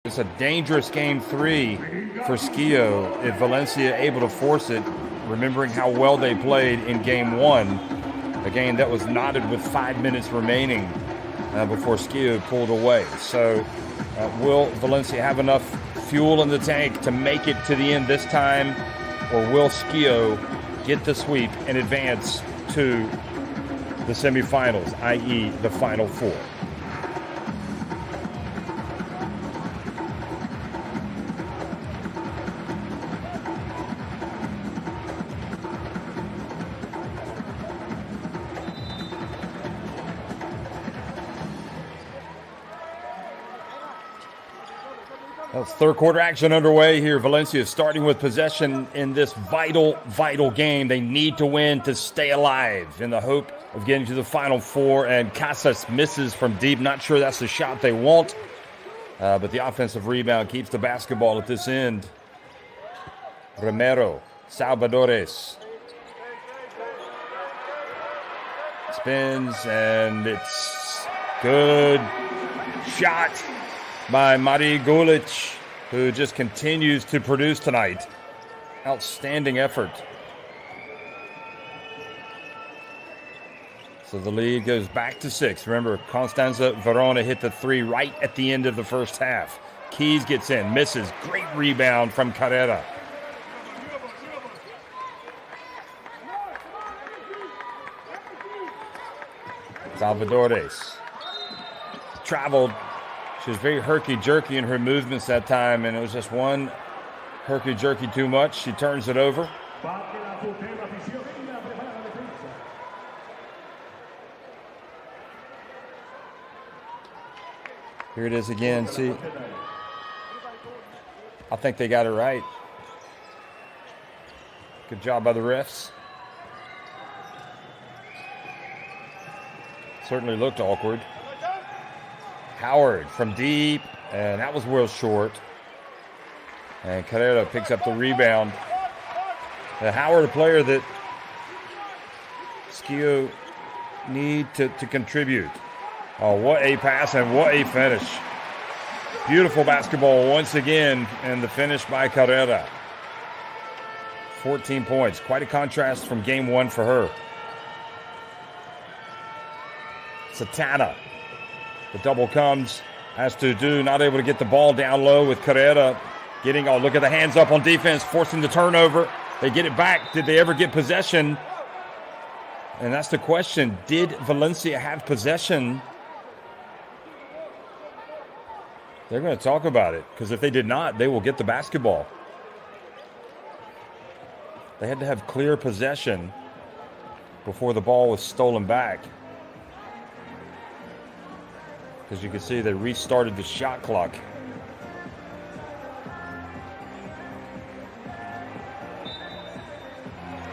It's a dangerous game 3 for Schio if Valencia able to force it, remembering how well they played in game 1, a game that was knotted with 5 minutes remaining before Schio pulled away. So will Valencia have enough fuel in the tank to make it to the end this time, or will Schio get the sweep and advance to the semifinals, i.e. the Final Four? Third quarter action underway here. Valencia is starting with possession in this vital game. They need to win to stay alive in the hope of getting to the Final Four. And Casas misses from deep. Not sure that's the shot they want. But the offensive rebound keeps the basketball at this end. Romero, Salvadores. Spins, and it's good shot by Mari Gulic, who just continues to produce tonight. Outstanding effort. So the lead goes back to 6. Remember, Constanza Verona hit the 3 right at the end of the first half. Keys gets in, misses. Great rebound from Carrera. Salvadores traveled. She was very herky-jerky in her movements that time, and it was just one herky-jerky too much. She turns it over. Here it is again. See, I think they got it right. Good job by the refs. Certainly looked awkward. Howard from deep, and that was well short. And Carrera picks up the rebound. Howard, a player that Schio need to contribute. Oh, what a pass and what a finish. Beautiful basketball once again, and the finish by Carrera. 14 points. Quite a contrast from game 1 for her. Satana. The double comes, has to do, not able to get the ball down low with Carrera getting, oh, look at the hands up on defense, forcing the turnover. They get it back. Did they ever get possession? And that's the question. Did Valencia have possession? They're going to talk about it, because if they did not, they will get the basketball. They had to have clear possession before the ball was stolen back. Because you can see they restarted the shot clock.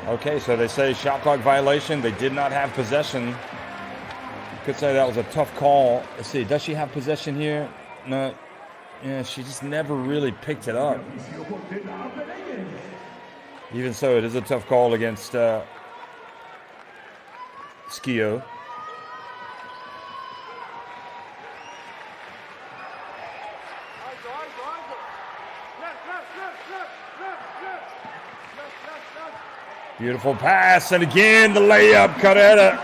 Okay, so they say shot clock violation. They did not have possession. Could say that was a tough call. Let's see, does she have possession here? No. Yeah, she just never really picked it up. Even so, it is a tough call against Schio. Beautiful pass, and again the layup. Carrera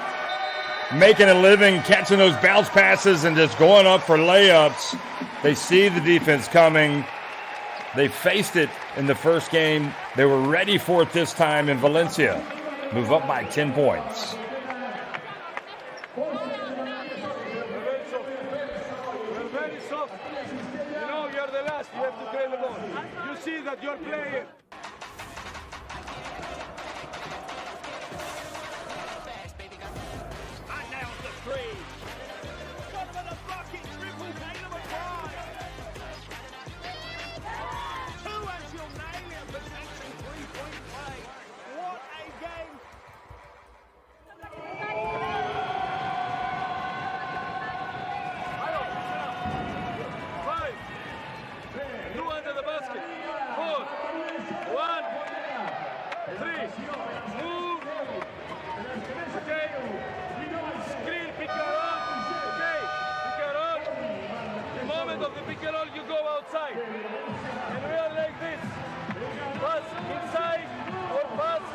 making a living, catching those bounce passes and just going up for layups. They see the defense coming. They faced it in the first game. They were ready for it this time in Valencia. Move up by 10 points. We're very soft. You know, you're the last. You have to trail the ball. You see that you're playing. Of the pick and roll, you go out. outside. And we are like this. Pass inside or pass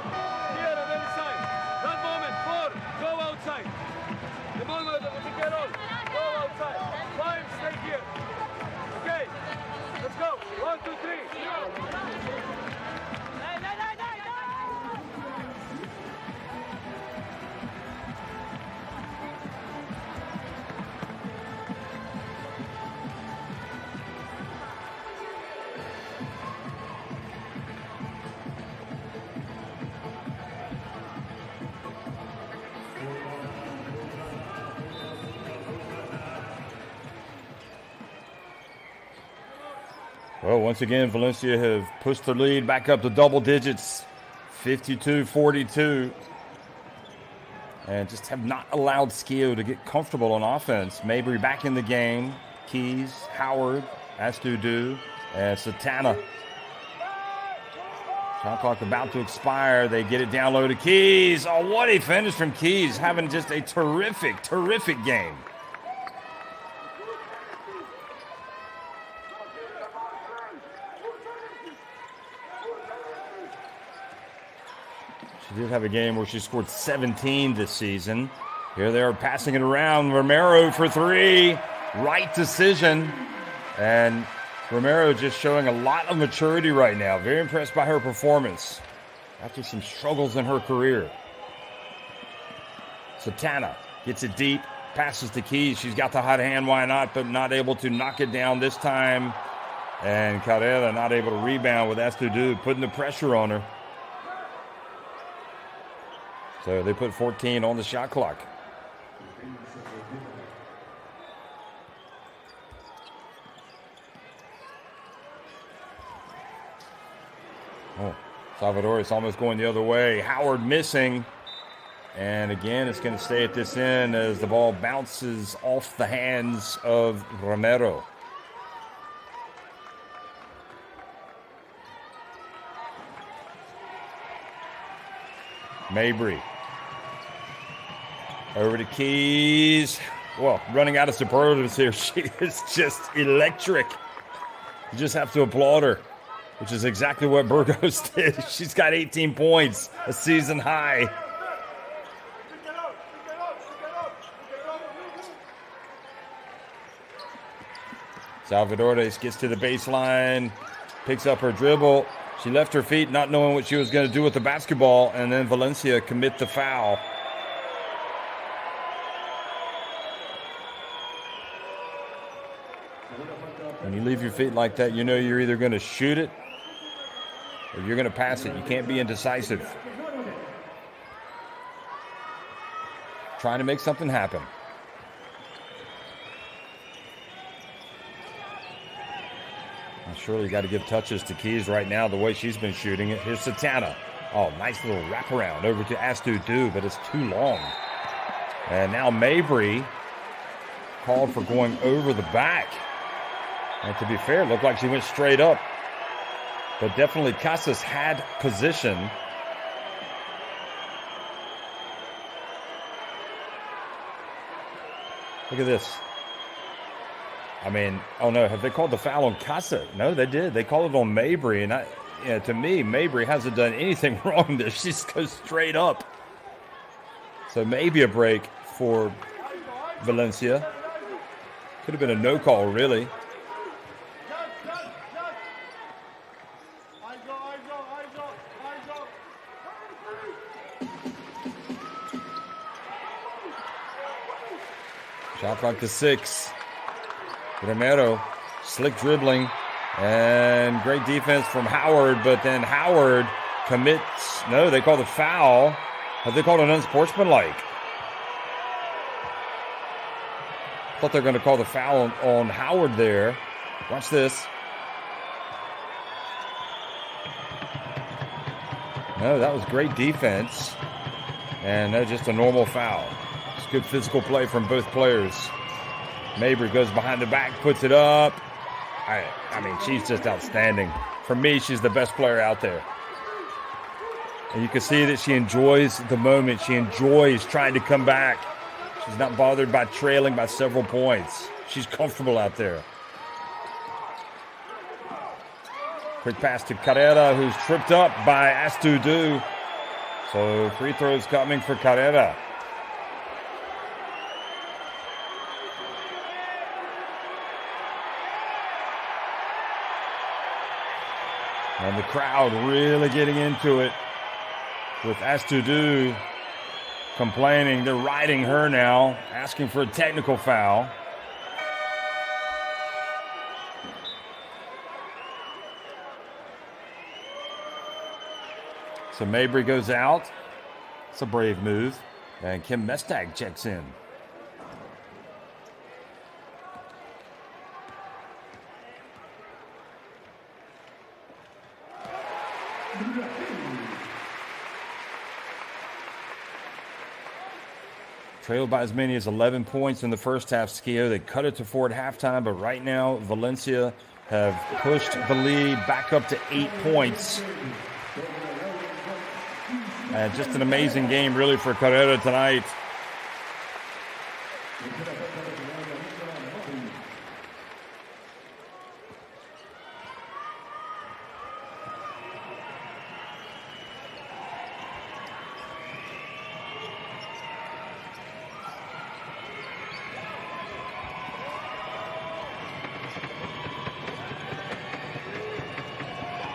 here on any side. That moment, 4, go outside. The moment of the pick and roll, go outside. 5, stay here. Okay, let's go. 1, 2, 3. Well, once again, Valencia have pushed their lead back up to double digits, 52-42, and just have not allowed Schio to get comfortable on offense. Mabry back in the game, Keys, Howard, Astudu, and Satana. Shot clock about to expire. They get it down low to Keys. Oh, what a finish from Keys, having just a terrific, terrific game. She did have a game where she scored 17 this season. Here they are passing it around. Romero for 3. Right decision. And Romero just showing a lot of maturity right now. Very impressed by her performance after some struggles in her career. Satana gets it deep. Passes to Keys. She's got the hot hand. Why not? But not able to knock it down this time. And Carrera not able to rebound with Astudu, putting the pressure on her. So they put 14 on the shot clock. Oh, Salvador is almost going the other way. Howard missing. And again, it's going to stay at this end as the ball bounces off the hands of Romero. Mabry. Over to Keys. Well, running out of superlatives here. She is just electric. You just have to applaud her, which is exactly what Burgos did. She's got 18 points, a season high. Salvadores gets to the baseline, picks up her dribble. She left her feet not knowing what she was going to do with the basketball, and then Valencia commit the foul. When you leave your feet like that, you know you're either going to shoot it or you're going to pass it. You can't be indecisive. Trying to make something happen. Surely you got to give touches to Keys right now the way she's been shooting it. Here's Satana. Oh, nice little wraparound over to Astudu, but it's too long. And now Mabry called for going over the back. And to be fair, it looked like she went straight up. But definitely Casas had position. Look at this. I mean, oh no, have they called the foul on Casa? No, they did. They called it on Mabry, and to me, Mabry hasn't done anything wrong there. She just goes straight up. So maybe a break for Valencia. Could have been a no call, really. Shot clock to 6. Romero, slick dribbling, and great defense from Howard, but then Howard commits, no, they call the foul. Have they called it unsportsmanlike? Thought they were going to call the foul on Howard there. Watch this. No, that was great defense, and no, just a normal foul. It's good physical play from both players. Mabry goes behind the back, puts it up. I mean, she's just outstanding. For me, she's the best player out there. And you can see that she enjoys the moment. She enjoys trying to come back. She's not bothered by trailing by several points. She's comfortable out there. Quick pass to Carrera, who's tripped up by Astudu. So free throws coming for Carrera. And the crowd really getting into it with Astudu complaining. They're riding her now, asking for a technical foul. So Mabry goes out. It's a brave move. And Kim Mestag checks in. Trailed by as many as 11 points in the first half, Schio. They cut it to 4 at halftime, but right now Valencia have pushed the lead back up to 8 points. And just an amazing game, really, for Carrera tonight.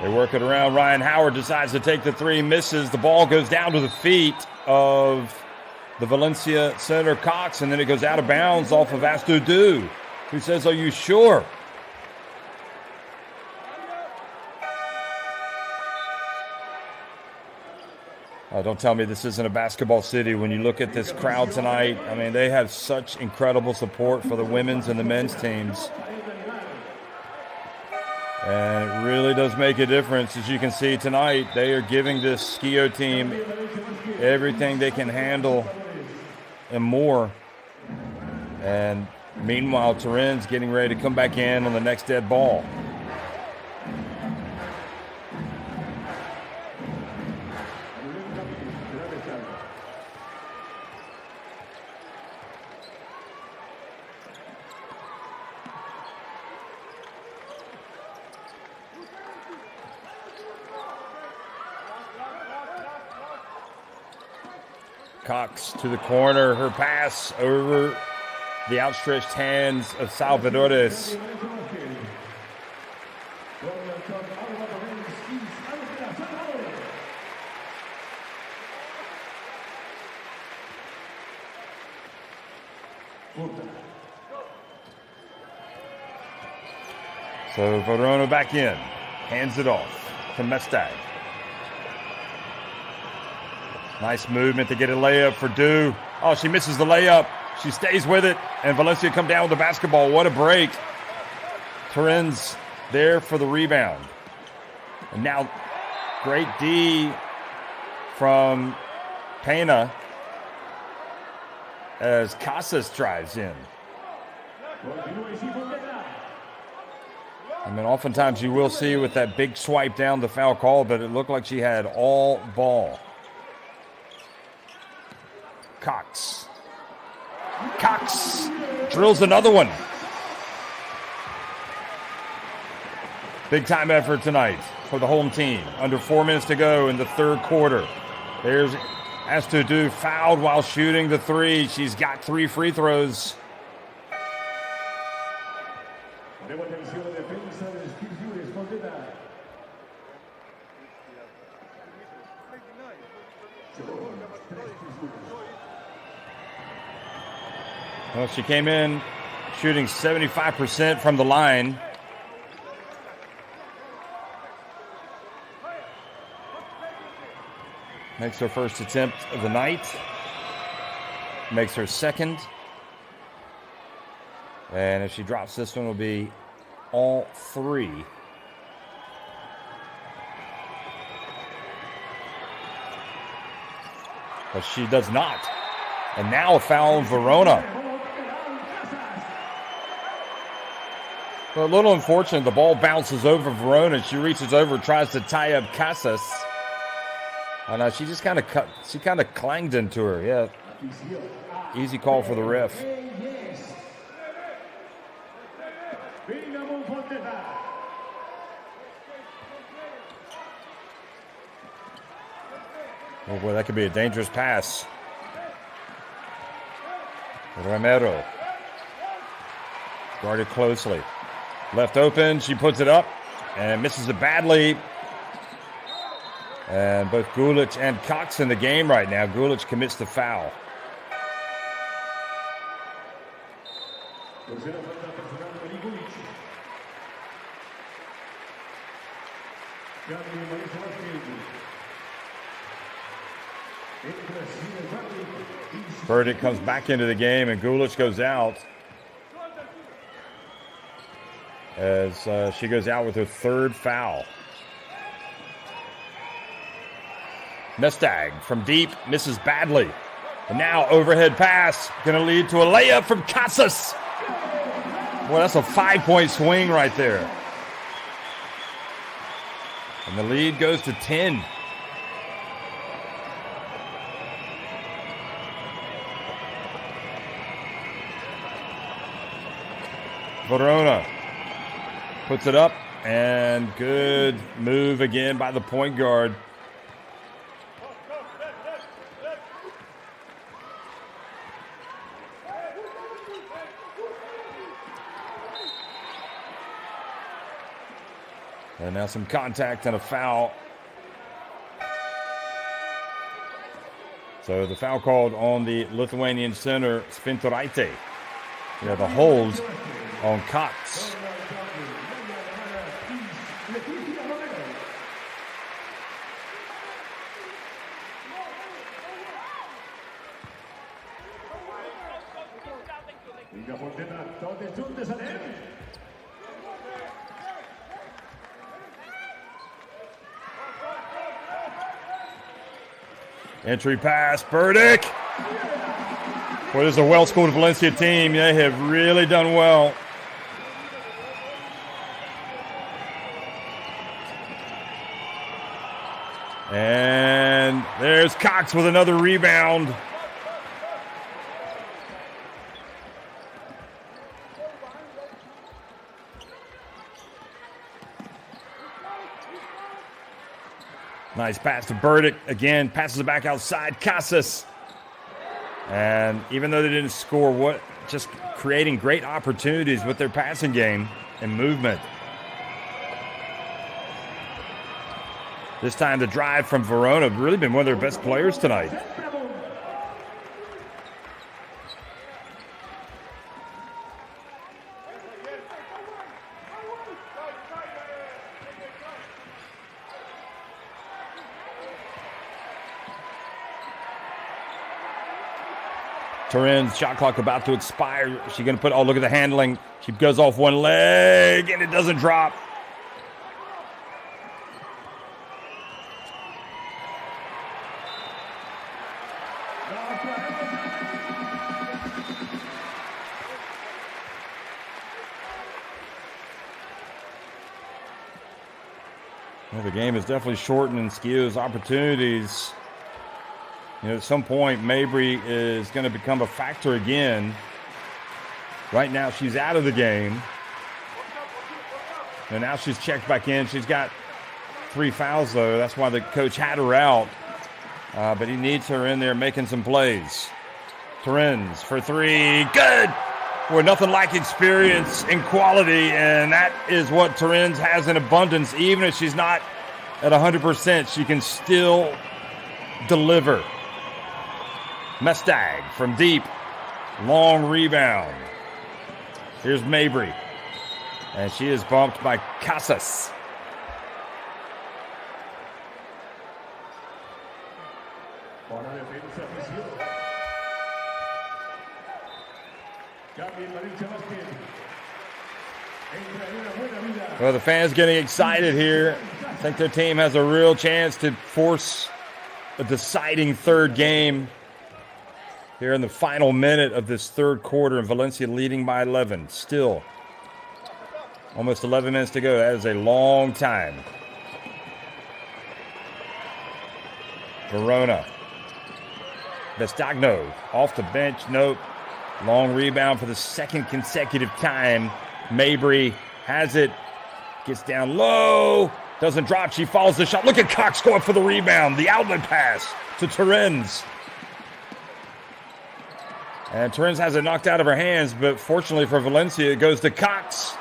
They work it around. Ryan Howard decides to take the three, misses. The ball goes down to the feet of the Valencia center, Cox, and then it goes out of bounds off of Astudu, who says, "Are you sure?" Don't tell me this isn't a basketball city when you look at this crowd tonight. I mean, they have such incredible support for the women's and the men's teams. And it really does make a difference. As you can see tonight, they are giving this Schio team everything they can handle and more. And meanwhile, Turin's getting ready to come back in on the next dead ball. Cox to the corner, her pass over the outstretched hands of Salvadores. So Verona back in, hands it off to Mestag. Nice movement to get a layup for Du. Oh, she misses the layup. She stays with it, and Valencia come down with the basketball. What a break. Turin's there for the rebound. And now, great D from Pena as Casas drives in. I mean, oftentimes you will see with that big swipe down the foul call, but it looked like she had all ball. Cox drills another one. Big time effort tonight for the home team. Under 4 minutes to go in the third quarter. There's Astudu fouled while shooting the three. She's got 3 free throws. Well, she came in shooting 75% from the line. Makes her first attempt of the night. Makes her second. And if she drops this one, it'll be all 3. But she does not. And now a foul on Verona. So a little unfortunate. The ball bounces over Verona. She reaches over, tries to tie up Casas. Oh no, she just kind of clanged into her. Yeah. Easy call for the ref. Oh, boy, that could be a dangerous pass. Romero. Guarded closely. Left open. She puts it up and misses it badly. And both Gulic and Cox in the game right now. Gulic commits the foul. Burdick comes back into the game and Gulic goes out as she goes out with her third foul. Mestag from deep misses badly. And now overhead pass going to lead to a layup from Casas. Well, that's a 5-point swing right there. And the lead goes to 10. Verona puts it up, and good move again by the point guard. And now some contact and a foul. So the foul called on the Lithuanian center, Spintoraite. Yeah, the hold on Cox. Entry pass, Burdick. Well, this is a well-schooled Valencia team. They have really done well. And there's Cox with another rebound. Nice pass to Burdick. Again, passes it back outside. Casas. And even though they didn't score, just creating great opportunities with their passing game and movement. This time the drive from Verona really been one of their best players tonight. Turin's shot clock about to expire. She's going to put, oh, look at the handling. She goes off one leg, and it doesn't drop. Well, the game is definitely shortening Schio's opportunities. You know, at some point, Mabry is going to become a factor again. Right now, she's out of the game. And now she's checked back in. She's got 3 fouls, though. That's why the coach had her out. But he needs her in there making some plays. Turin's for 3. Good! Well, nothing like experience and quality, and that is what Turin's has in abundance. Even if she's not at 100%, she can still deliver. Mestag from deep. Long rebound. Here's Mabry. And she is bumped by Casas. Well, the fans getting excited here. I think their team has a real chance to force a deciding third game here in the final minute of this third quarter, and Valencia leading by 11. Still, almost 11 minutes to go. That is a long time. Verona. Vestagno off the bench. Nope. Long rebound for the second consecutive time. Mabry has it. Gets down low. Doesn't drop. She follows the shot. Look at Cox going for the rebound. The outlet pass to Terens. And Terens has it knocked out of her hands, but fortunately for Valencia, it goes to Cox.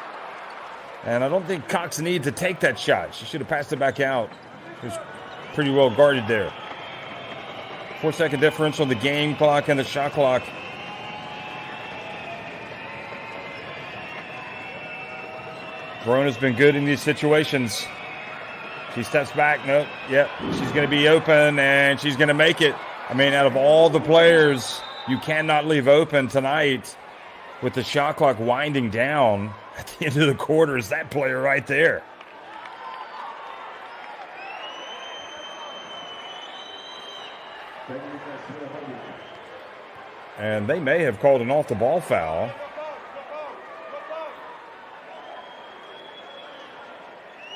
And I don't think Cox needed to take that shot. She should have passed it back out. It was pretty well guarded there. 4-second differential on the game clock and the shot clock. Verona's been good in these situations. She steps back. Nope. Yep. She's going to be open, and she's going to make it. I mean, out of all the players you cannot leave open tonight with the shot clock winding down at the end of the quarter is that player right there. And they may have called an off-the-ball foul.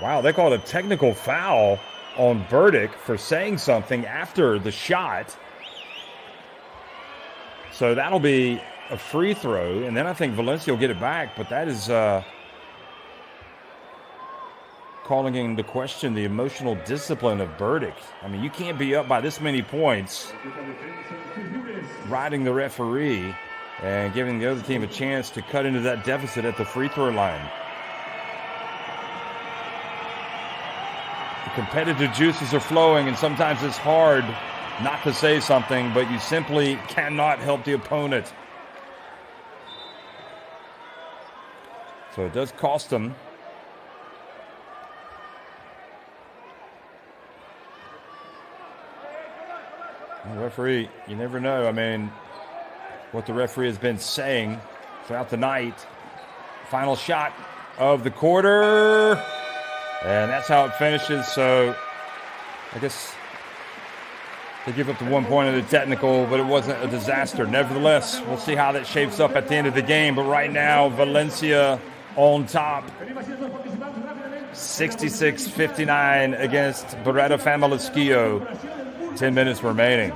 Wow, they called a technical foul on Burdick for saying something after the shot. So that'll be a free throw, and then I think Valencia will get it back, but that is calling into question the emotional discipline of Burdick. I mean, you can't be up by this many points, riding the referee and giving the other team a chance to cut into that deficit at the free throw line. The competitive juices are flowing, and sometimes it's hard not to say something, but you simply cannot help the opponent. So it does cost them. The referee, you never know. I mean, what the referee has been saying throughout the night. Final shot of the quarter. And that's how it finishes. So I guess they give up the 1 point of the technical, but it wasn't a disaster. Nevertheless, we'll see how that shapes up at the end of the game. But right now, Valencia on top, 66-59 against Beretta Famila Schio. 10 minutes remaining.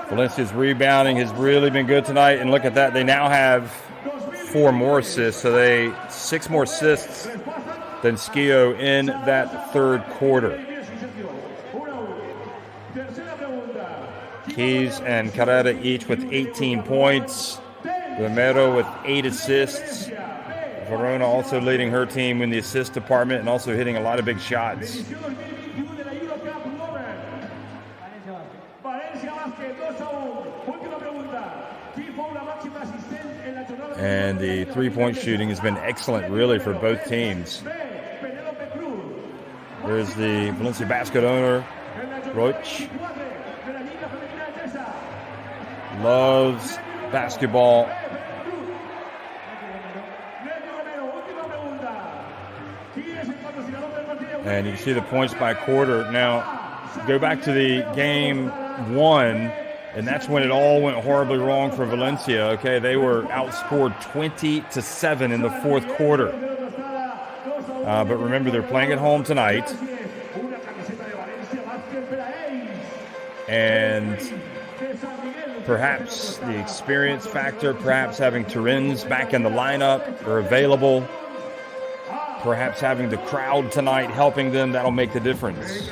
Valencia's rebounding has really been good tonight, and look at that. They now have 4 more assists, so 6 more assists than Schio in that third quarter. Keys and Carrera each with 18 points. Romero with 8 assists. Verona also leading her team in the assist department and also hitting a lot of big shots. And the three-point shooting has been excellent, really, for both teams. There's the Valencia basket owner, Roach. Loves basketball. And you can see the points by quarter. Now, go back to the game 1. And that's when it all went horribly wrong for Valencia. Okay, they were outscored 20-7 in the fourth quarter. But remember, they're playing at home tonight. And perhaps the experience factor, perhaps having Terens back in the lineup or available, perhaps having the crowd tonight helping them, that'll make the difference.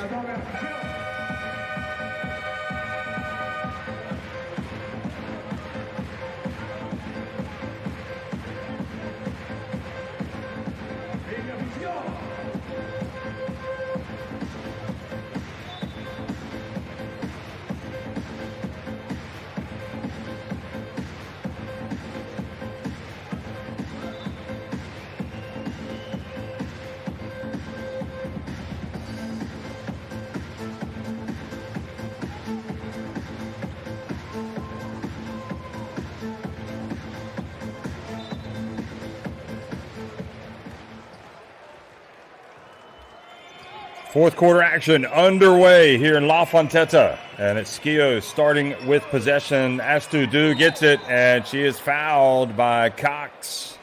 Fourth quarter action underway here in La Fonteta. And it's Schio starting with possession. Astudu gets it, and she is fouled by Cox.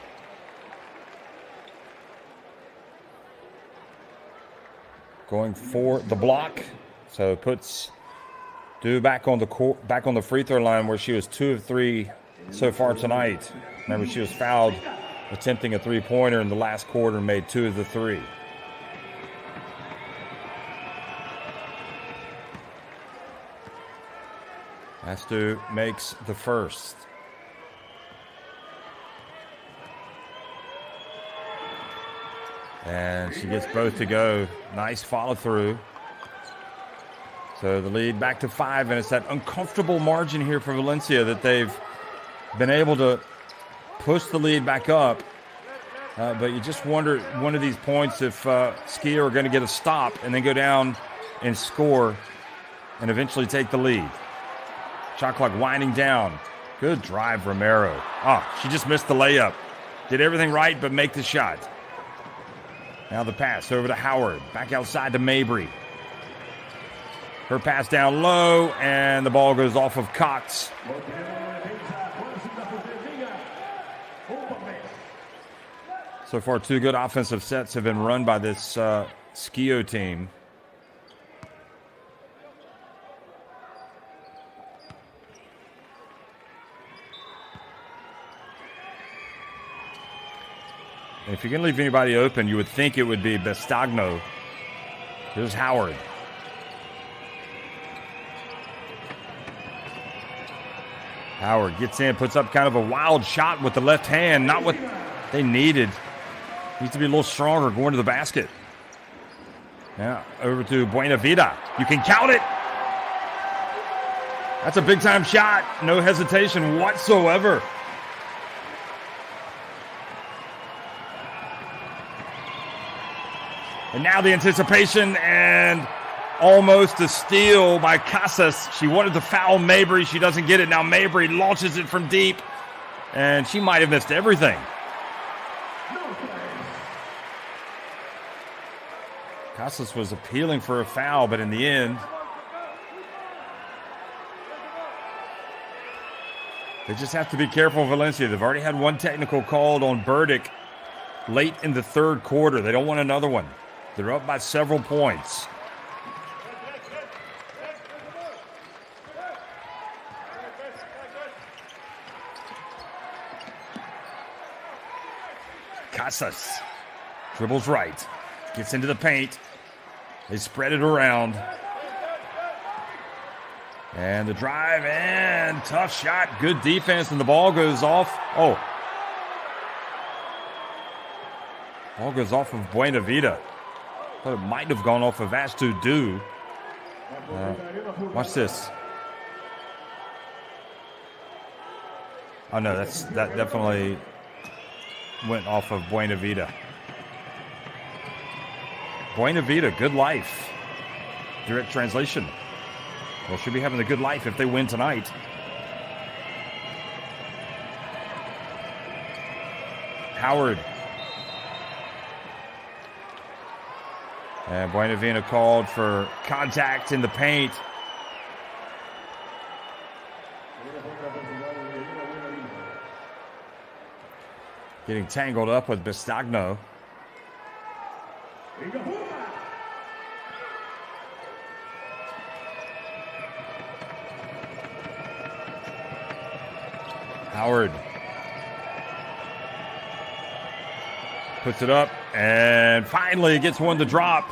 Going for the block. So it puts Du back on the free throw line where she was 2 of 3 so far tonight. Remember, she was fouled attempting a three-pointer in the last quarter and made 2 of the 3. Astu makes the first. And she gets both to go. Nice follow through. So the lead back to 5, and it's that uncomfortable margin here for Valencia that they've been able to push the lead back up. But you just wonder one of these points if Schio are going to get a stop and then go down and score and eventually take the lead. Shot clock winding down. Good drive, Romero. She just missed the layup. Did everything right but make the shot. Now the pass over to Howard. Back outside to Mabry. Her pass down low, and the ball goes off of Cox. So far, 2 good offensive sets have been run by this Schio team. And if you're going to leave anybody open, you would think it would be Bestagno. Here's Howard. Howard gets in, puts up kind of a wild shot with the left hand. Not what they needed. Needs to be a little stronger going to the basket. Yeah, over to Buena Vida. You can count it. That's a big-time shot. No hesitation whatsoever. And now the anticipation and almost a steal by Casas. She wanted to foul Mabry. She doesn't get it. Now Mabry launches it from deep. And she might have missed everything. Casas was appealing for a foul, but in the end, they just have to be careful, Valencia. They've already had one technical called on Burdick late in the third quarter. They don't want another one. They're up by several points. Casas dribbles right, gets into the paint. They spread it around. And the drive and tough shot. Good defense, and the ball goes off. Ball goes off of Buena Vida. Thought it might have gone off of Astudu. Watch this. Oh no, that definitely went off of Buena Vida. Buena Vida, good life. Direct translation. Well, should be having a good life if they win tonight. Howard. And Buena Vida called for contact in the paint. Getting tangled up with Bestagno. Howard puts it up and finally gets one to drop.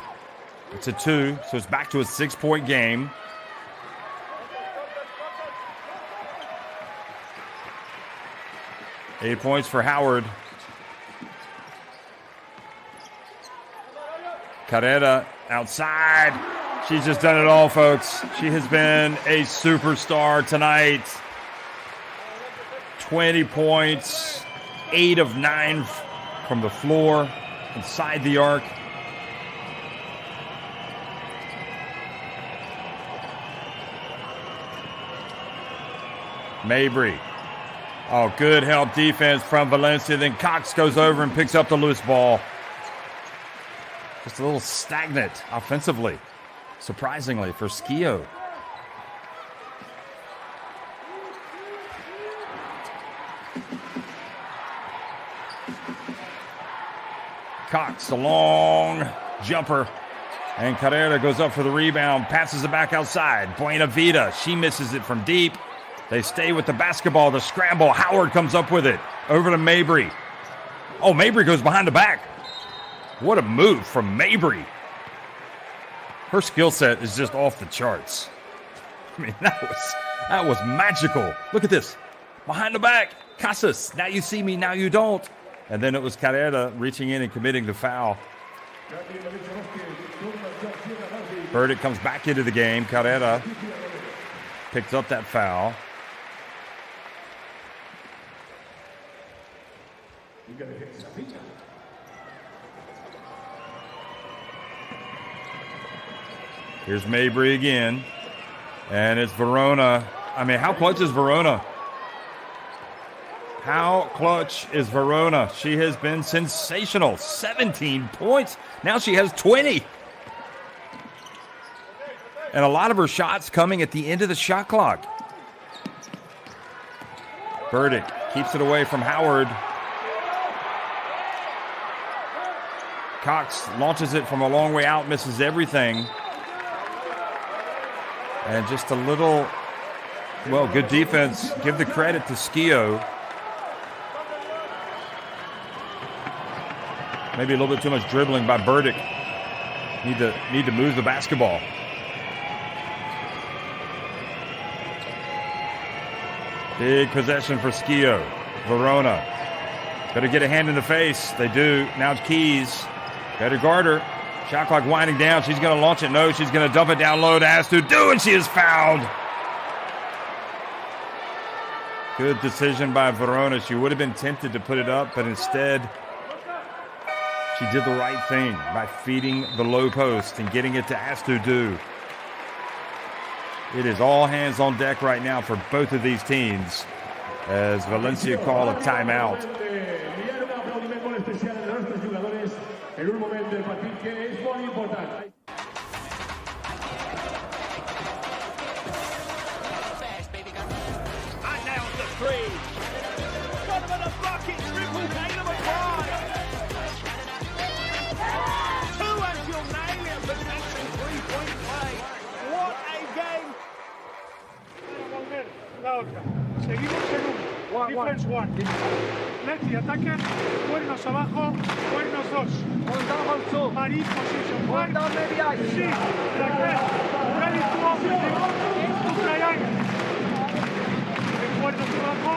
It's a 2, so it's back to a 6-point game. Eight points for Howard. Carrera outside. She's just done it all, folks. She has been a superstar tonight. 20 points, 8 of 9 from the floor, inside the arc. Mabry. Oh, good help defense from Valencia. Then Cox goes over and picks up the loose ball. Just a little stagnant offensively, surprisingly, for Schio. Cox, a long jumper. And Carrera goes up for the rebound, passes it back outside. Buena Vida, she misses it from deep. They stay with the basketball, the scramble. Howard comes up with it. Over to Mabry. Oh, Mabry goes behind the back. What a move from Mabry. Her skill set is just off the charts. I mean, that was magical. Look at this. Behind the back. Casas, now you see me, now you don't. And then it was Carrera reaching in and committing the foul. Burdick comes back into the game. Carrera picks up that foul. Here's Mabry again. And it's Verona. I mean, how clutch is Verona? How clutch is Verona? She has been sensational. 17 points. Now she has 20. And a lot of her shots coming at the end of the shot clock. Burdick keeps it away from Howard. Cox launches it from a long way out, misses everything. And just a little, well, good defense. Give the credit to Schio. Maybe a little bit too much dribbling by Burdick. Need to move the basketball. Big possession for Schio. Verona. Better get a hand in the face. They do. Now it's Keys. Better guard her. Shot clock winding down. She's going to launch it. No, she's going to dump it down low to Astu. And she is fouled. Good decision by Verona. She would have been tempted to put it up, but instead she did the right thing by feeding the low post and getting it to Astu. It is all hands on deck right now for both of these teams as Valencia call a timeout. Seguimos en un defense one. Lexi ataca, cuernos abajo, cuernos dos. Marie position one. Sí, Raquel, ready to open un triangle. Cuernos abajo.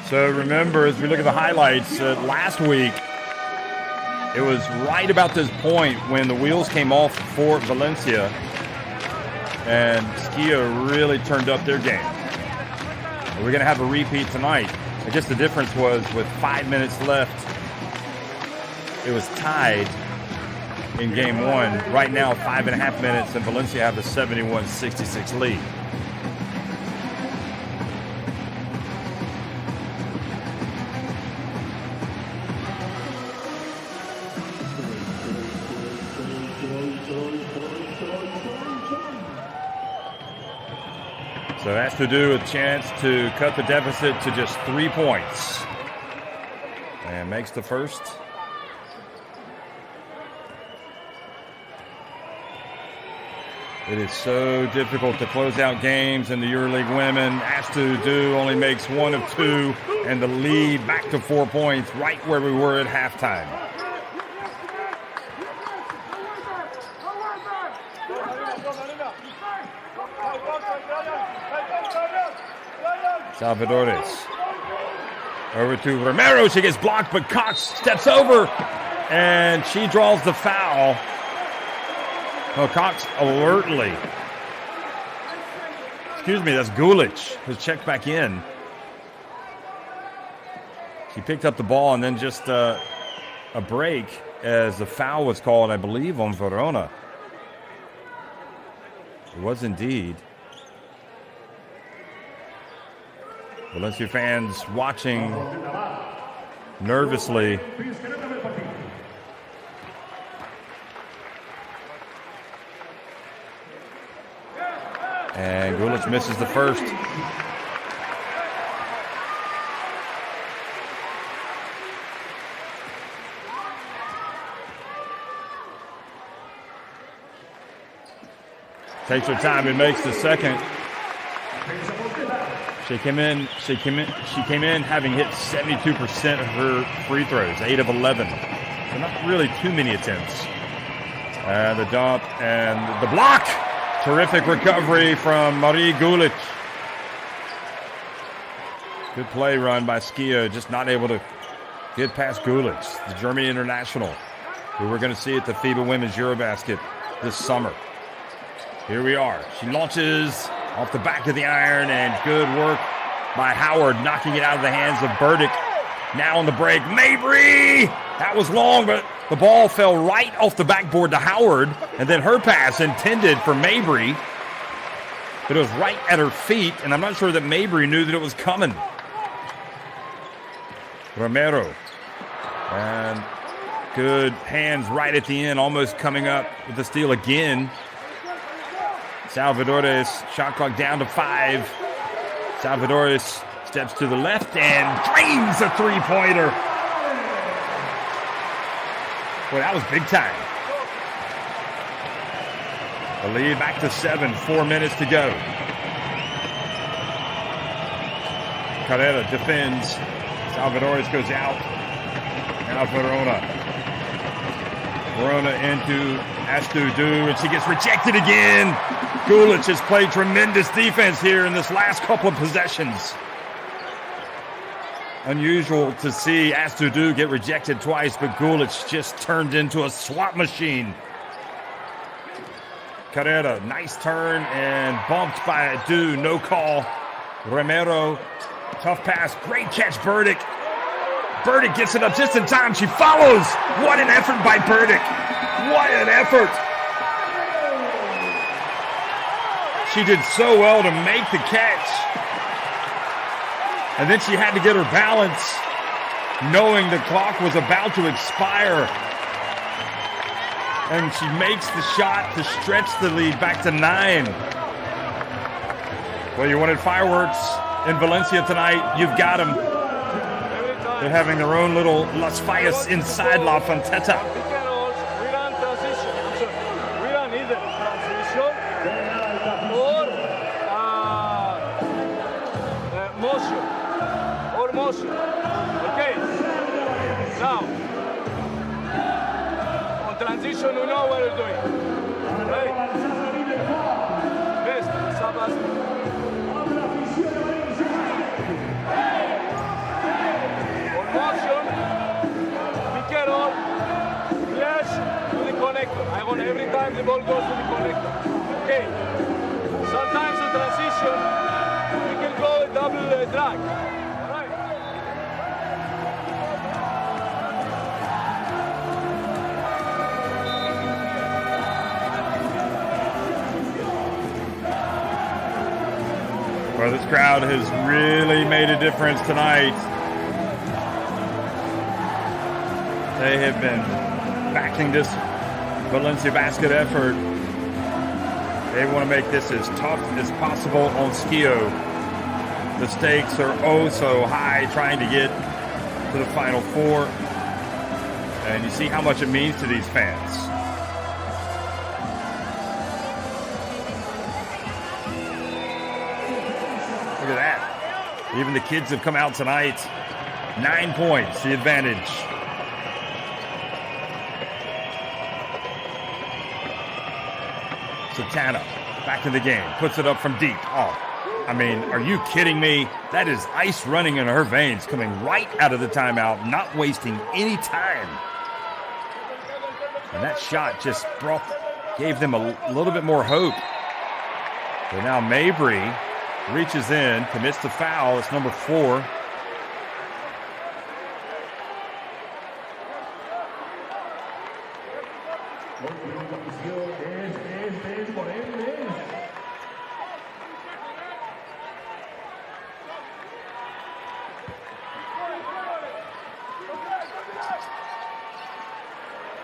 So remember, as we look at the highlights, last week, it was right about this point when the wheels came off for Valencia, and Schio really turned up their game. We're going to have a repeat tonight. I guess the difference was with 5 minutes left, it was tied in game one. Right now, 5.5 minutes, and Valencia have a 71-66 lead. So has to do a chance to cut the deficit to just 3 points. And makes the first. It is so difficult to close out games in the EuroLeague women. Astu only makes 1 of 2, and the lead back to 4 points, right where we were at halftime. Salvadores. Over to Romero. She gets blocked, but Cox steps over, and she draws the foul. Oh, Cox alertly. Excuse me, that's Gulic, who's checked back in. She picked up the ball, and then just a break as the foul was called, I believe, on Verona. It was indeed. Valencia fans watching nervously. And Gulic misses the first. Takes her time and makes the second. She came in having hit 72% of her free throws, 8 of 11. So not really too many attempts. And the dump and the block. Terrific recovery from Marie Gulic. Good play run by Schio, just not able to get past Gulic, the German international, who we're going to see at the FIBA Women's Eurobasket this summer. Here we are. She launches off the back of the iron, and good work by Howard, knocking it out of the hands of Burdick. Now on the break, Mabry! That was long, but the ball fell right off the backboard to Howard, and then her pass intended for Mabry, but it was right at her feet, and I'm not sure that Mabry knew that it was coming. Romero, and good hands right at the end, almost coming up with the steal again. Salvadores, shot clock down to 5. Salvadores steps to the left and drains a three-pointer. Boy, that was big time. The lead back to 7, 4 minutes to go. Carrera defends. Salvadores goes out. Now Verona. Verona into Astudu, and she gets rejected again. Gulic has played tremendous defense here in this last couple of possessions. Unusual to see Astudu get rejected twice, but Gulic just turned into a slot machine. Carrera, nice turn and bumped by Adu, no call. Romero, tough pass, great catch, Burdick. Burdick gets it up just in time. She follows. What an effort by Burdick. What an effort. She did so well to make the catch. And then she had to get her balance, knowing the clock was about to expire. And she makes the shot to stretch the lead back to 9. Well, you wanted fireworks in Valencia tonight. You've got them. They're having their own little Las Fallas inside La Fonteta. We run transition. We run either transition or motion. Or motion. Okay. Now, on transition, we know what we're doing. Right? Best, Sabas. Motion, be careful, flash to the connector. I want every time the ball goes to the connector. Okay. Sometimes in transition, we can go a double drag. All right. Well, this crowd has really made a difference tonight. They have been backing this Valencia basket effort. They want to make this as tough as possible on Schio. The stakes are oh so high, trying to get to the Final Four. And you see how much it means to these fans. Look at that. Even the kids have come out tonight. 9 points, the advantage. Satana back in the game, puts it up from deep. Oh, I mean, are you kidding me? That is ice running in her veins, coming right out of the timeout, not wasting any time. And that shot just gave them a little bit more hope. But now Mabry reaches in, commits the foul. It's number 4.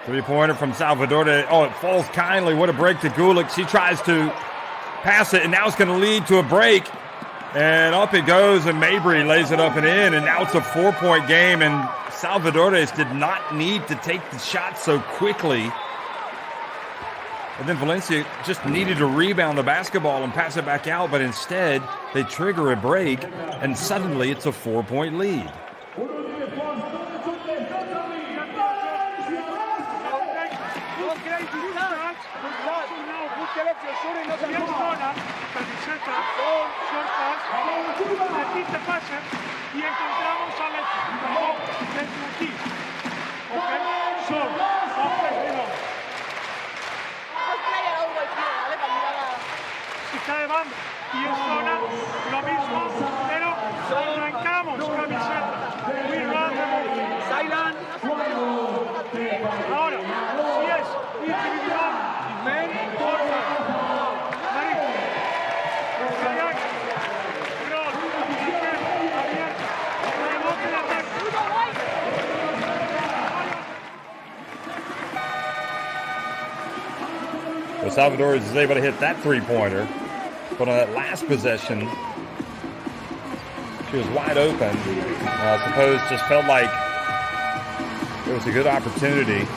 Three-pointer from Salvador. Oh, it falls kindly. What a break to Gulick. She tries to pass it, and now it's going to lead to a break. And up it goes, and Mabry lays it up and in, and now it's a 4-point game, and Salvadores did not need to take the shot so quickly. And then Valencia just needed to rebound the basketball and pass it back out, but instead they trigger a break, and suddenly it's a 4-point lead. Está de banda y en zona lo mismo, pero arrancamos camiseta. We run the movie. Silent. Ahora, si es individual, men, corta, marito, kayak, rol, abierta, rebote de ataque. So Salvador is able to hit that three-pointer. But on that last possession, she was wide open. I suppose just felt like it was a good opportunity.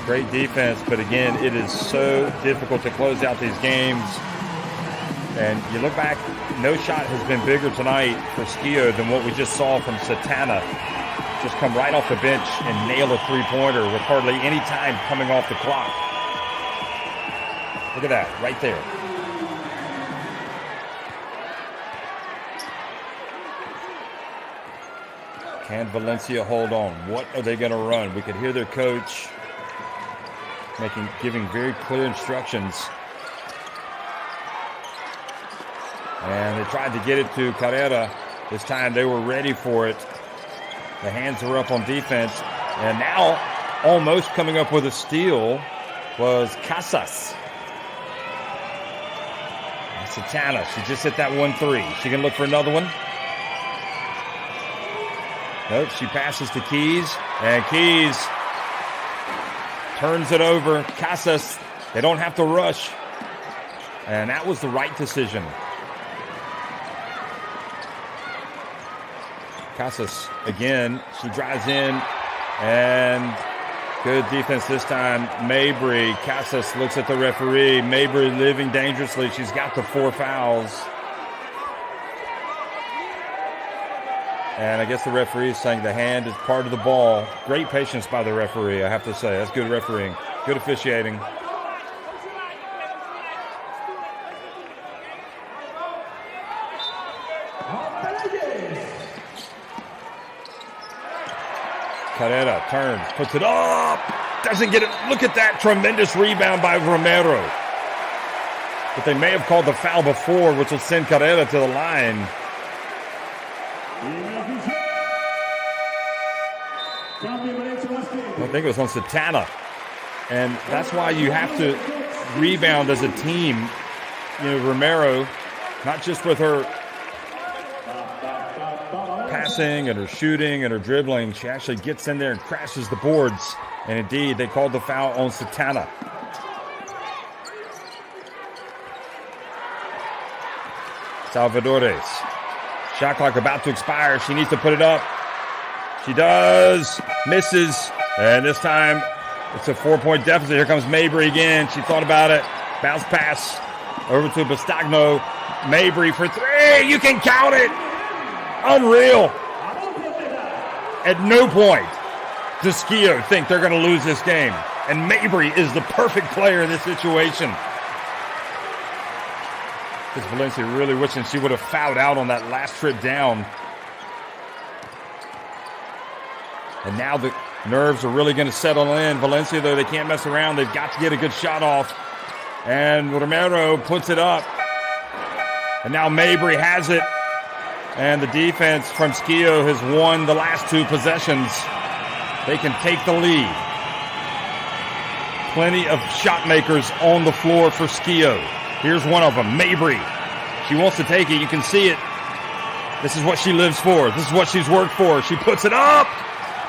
Great defense, but again, it is so difficult to close out these games. And you look back, no shot has been bigger tonight for Schio than what we just saw from Satana. Just come right off the bench and nail a three-pointer with hardly any time coming off the clock. Look at that, right there. Can Valencia hold on? What are they going to run? We could hear their coach giving very clear instructions. And they tried to get it to Carrera. This time they were ready for it. The hands were up on defense. And now, almost coming up with a steal was Casas. Satana, she just hit that 1-3. She can look for another one. Nope, she passes to Keys, and Keys turns it over. Casas, they don't have to rush. And that was the right decision. Casas, again, she drives in, and good defense this time. Mabry, Casas looks at the referee. Mabry living dangerously. She's got the 4 fouls. And I guess the referee is saying the hand is part of the ball. Great patience by the referee, I have to say. That's good refereeing. Good officiating. Carrera turns, puts it up. Doesn't get it. Look at that tremendous rebound by Romero. But they may have called the foul before, which will send Carrera to the line. I think it was on Satana. And that's why you have to rebound as a team. You know, Romero, not just with her passing and her shooting and her dribbling, she actually gets in there and crashes the boards. And indeed, they called the foul on Satana. Salvadores. Shot clock about to expire. She needs to put it up. She does. Misses. And this time, it's a 4-point deficit. Here comes Mabry again. She thought about it. Bounce pass over to Bastagno. Mabry for 3. You can count it. Unreal. At no point does Schio think they're going to lose this game. And Mabry is the perfect player in this situation. Is Valencia really wishing she would have fouled out on that last trip down. And now the nerves are really going to settle in. Valencia, though, they can't mess around. They've got to get a good shot off. And Romero puts it up. And now Mabry has it. And the defense from Schio has won the last 2 possessions. They can take the lead. Plenty of shot makers on the floor for Schio. Here's one of them, Mabry. She wants to take it. You can see it. This is what she lives for. This is what she's worked for. She puts it up.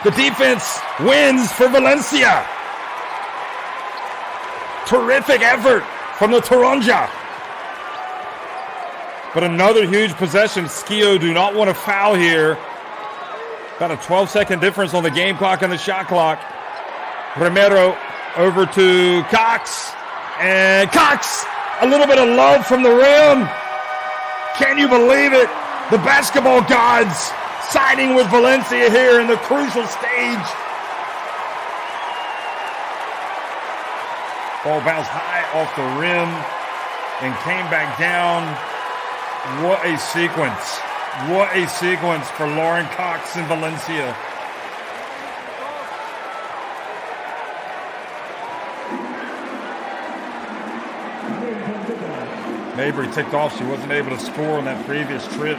The defense wins for Valencia. Terrific effort from the Toronja. But another huge possession. Schio do not want to foul here. About a 12-second difference on the game clock and the shot clock. Romero over to Cox. And Cox, a little bit of love from the rim. Can you believe it? The basketball gods siding with Valencia here in the crucial stage. Ball bounced high off the rim and came back down. What a sequence. What a sequence for Lauren Cox in Valencia. Mabry ticked off. She wasn't able to score on that previous trip.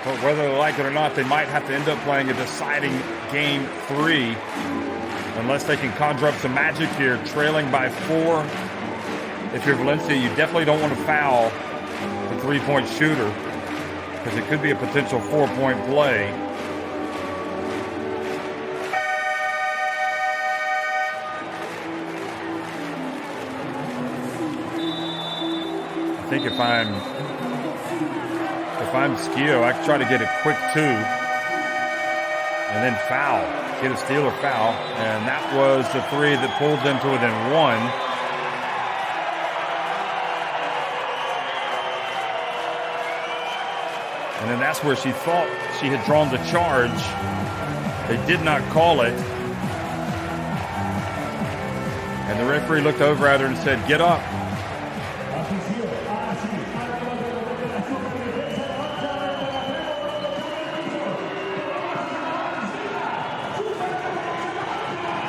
But whether they like it or not, they might have to end up playing a deciding game 3 unless they can conjure up some magic here, trailing by 4. If you're Valencia, you definitely don't want to foul the three-point shooter because it could be a potential 4-point play. I think if I'm Schio, I can try to get a quick 2 and then foul. Get a steal or foul. And that was the 3 that pulled them to within 1. And then that's where she thought she had drawn the charge. They did not call it. And the referee looked over at her and said, "Get up."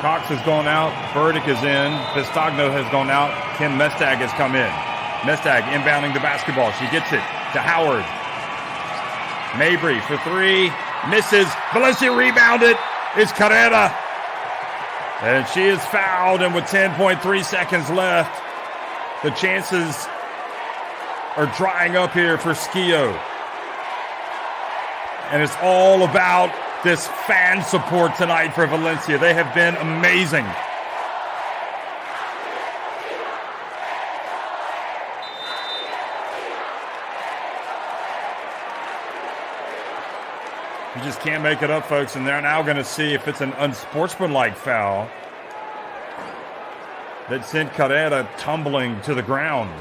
Cox has gone out. Burdick is in. Pistagno has gone out. Kim Mestag has come in. Mestag inbounding the basketball. She gets it to Howard. Mabry for 3. Misses. Valencia rebounded. It's Carrera. And she is fouled. And with 10.3 seconds left, the chances are drying up here for Schio. And it's all about this fan support tonight for Valencia. They have been amazing. You just can't make it up, folks, and they're now going to see if it's an unsportsmanlike foul that sent Carrera tumbling to the ground.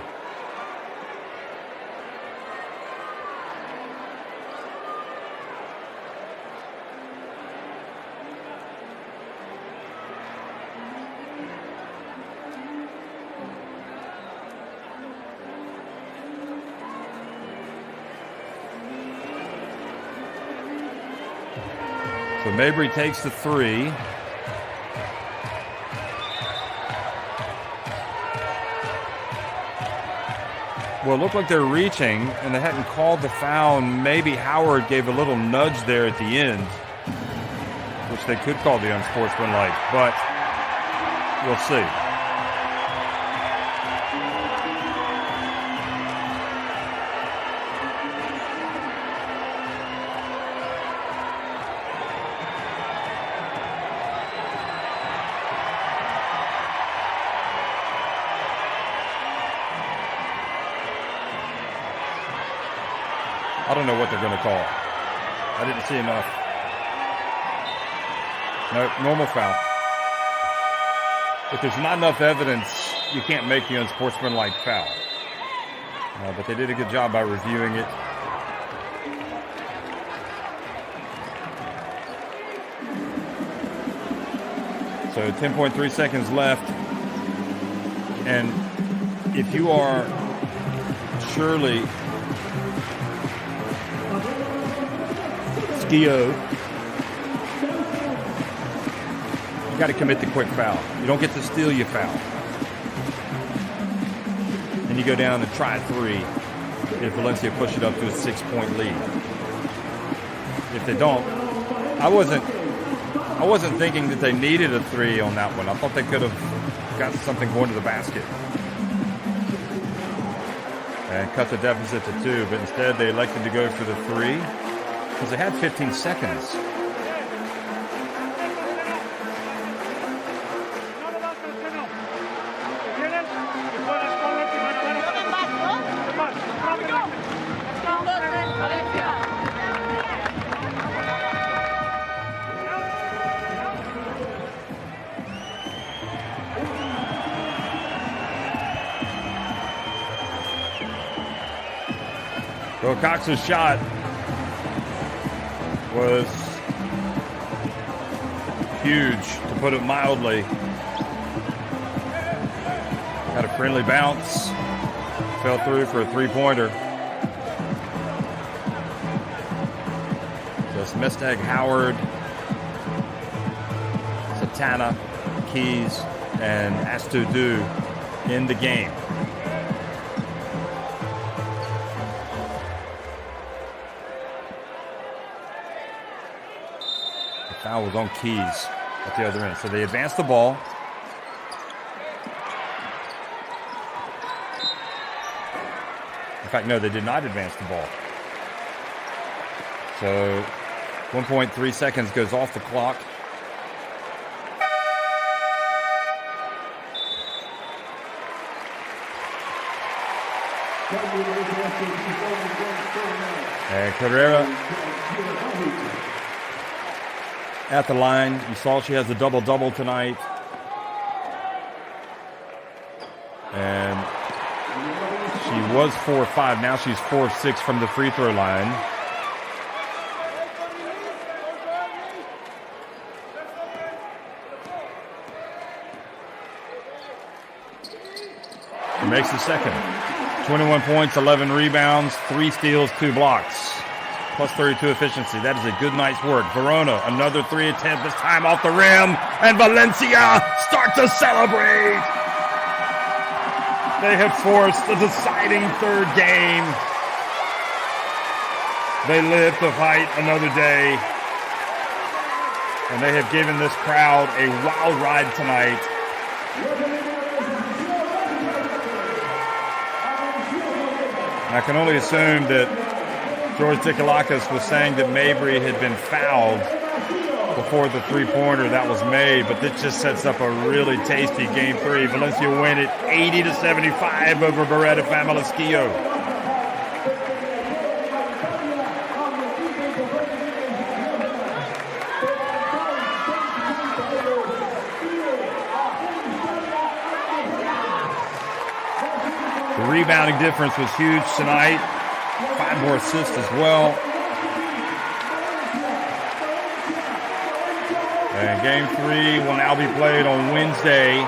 So Mabry takes the 3. Well, it looked like they're reaching, and they hadn't called the foul. Maybe Howard gave a little nudge there at the end, which they could call the unsportsmanlike, but we'll see. I don't know what they're going to call. I didn't see enough. No, normal foul. If there's not enough evidence, you can't make the unsportsmanlike foul. But they did a good job by reviewing it. So 10.3 seconds left. And if you are Shirley Schio, you got to commit the quick foul. You don't get to steal, you foul. And you go down and try a 3 if Valencia push it up to a 6-point lead. If they don't, I wasn't thinking that they needed a 3 on that one. I thought they could have got something going to the basket and cut the deficit to 2, but instead they elected to go for the 3 because they had 15 seconds. Cox's shot was huge, to put it mildly. Had a friendly bounce, fell through for a 3-pointer. So it's Mestag, Howard, Satana, Keys, and Astudu in the game. Foul was on Keys at the other end. So they advanced the ball. In fact, no, they did not advance the ball. So 1.3 seconds goes off the clock. And Carrera at the line. You saw she has a double-double tonight. And she was 4-5. Now she's 4-6 from the free throw line. She makes the second. 21 points, 11 rebounds, 3 steals, 2 blocks. Plus 32 efficiency. That is a good night's work. Verona, another 3 attempt, this time off the rim. And Valencia start to celebrate. They have forced the deciding 3rd game. They live to fight another day. And they have given this crowd a wild ride tonight. I can only assume that George Dikalakis was saying that Mabry had been fouled before the 3-pointer that was made, but this just sets up a really tasty Game 3. Valencia win it 80-75 over Beretta Famila Schio. The rebounding difference was huge tonight. 5 more assists as well. And Game 3 will now be played on Wednesday.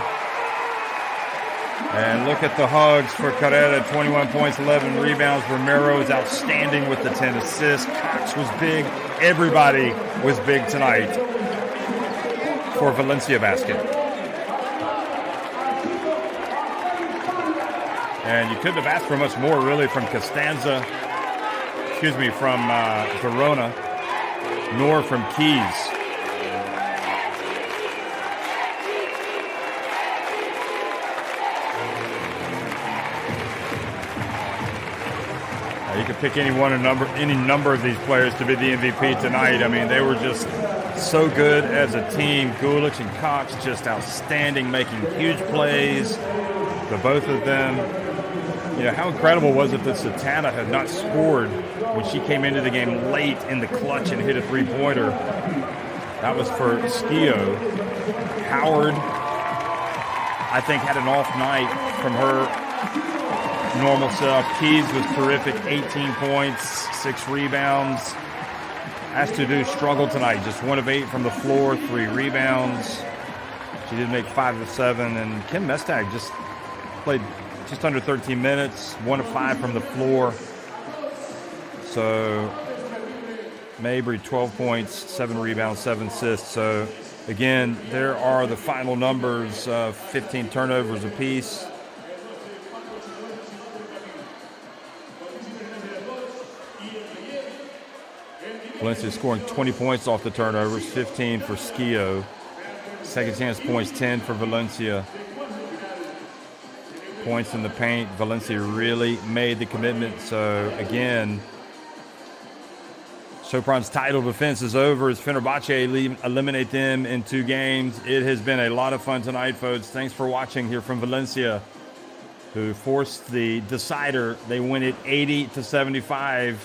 And look at the hugs for Carrera. 21 points, 11 rebounds. Romero is outstanding with the 10 assists. Cox was big. Everybody was big tonight for Valencia basket. And you couldn't have asked for much more, really, from from Verona, nor from Keys. You could pick any number of these players to be the MVP tonight. I mean, they were just so good as a team. Gulick and Cox just outstanding, making huge plays. The both of them. You know, how incredible was it that Satana had not scored when she came into the game late in the clutch and hit a 3-pointer? That was for Schio. Howard, I think, had an off night from her normal self. Keys was terrific, 18 points, 6 rebounds. Astudu struggled tonight, just 1 of 8 from the floor, 3 rebounds. She did make 5 of 7, and Kim Mestag just played just under 13 minutes, 1 of 5 from the floor. So Mabry, 12 points, 7 rebounds, 7 assists. So again, there are the final numbers, 15 turnovers apiece. Valencia scoring 20 points off the turnovers, 15 for Schio. Second chance points, 10 for Valencia. points in the paint. Valencia really made the commitment. So again, Sopron's title defense is over as Fenerbahce eliminate them in 2 games. It has been a lot of fun tonight, folks. Thanks for watching here from Valencia, who forced the decider. They win it 80-75.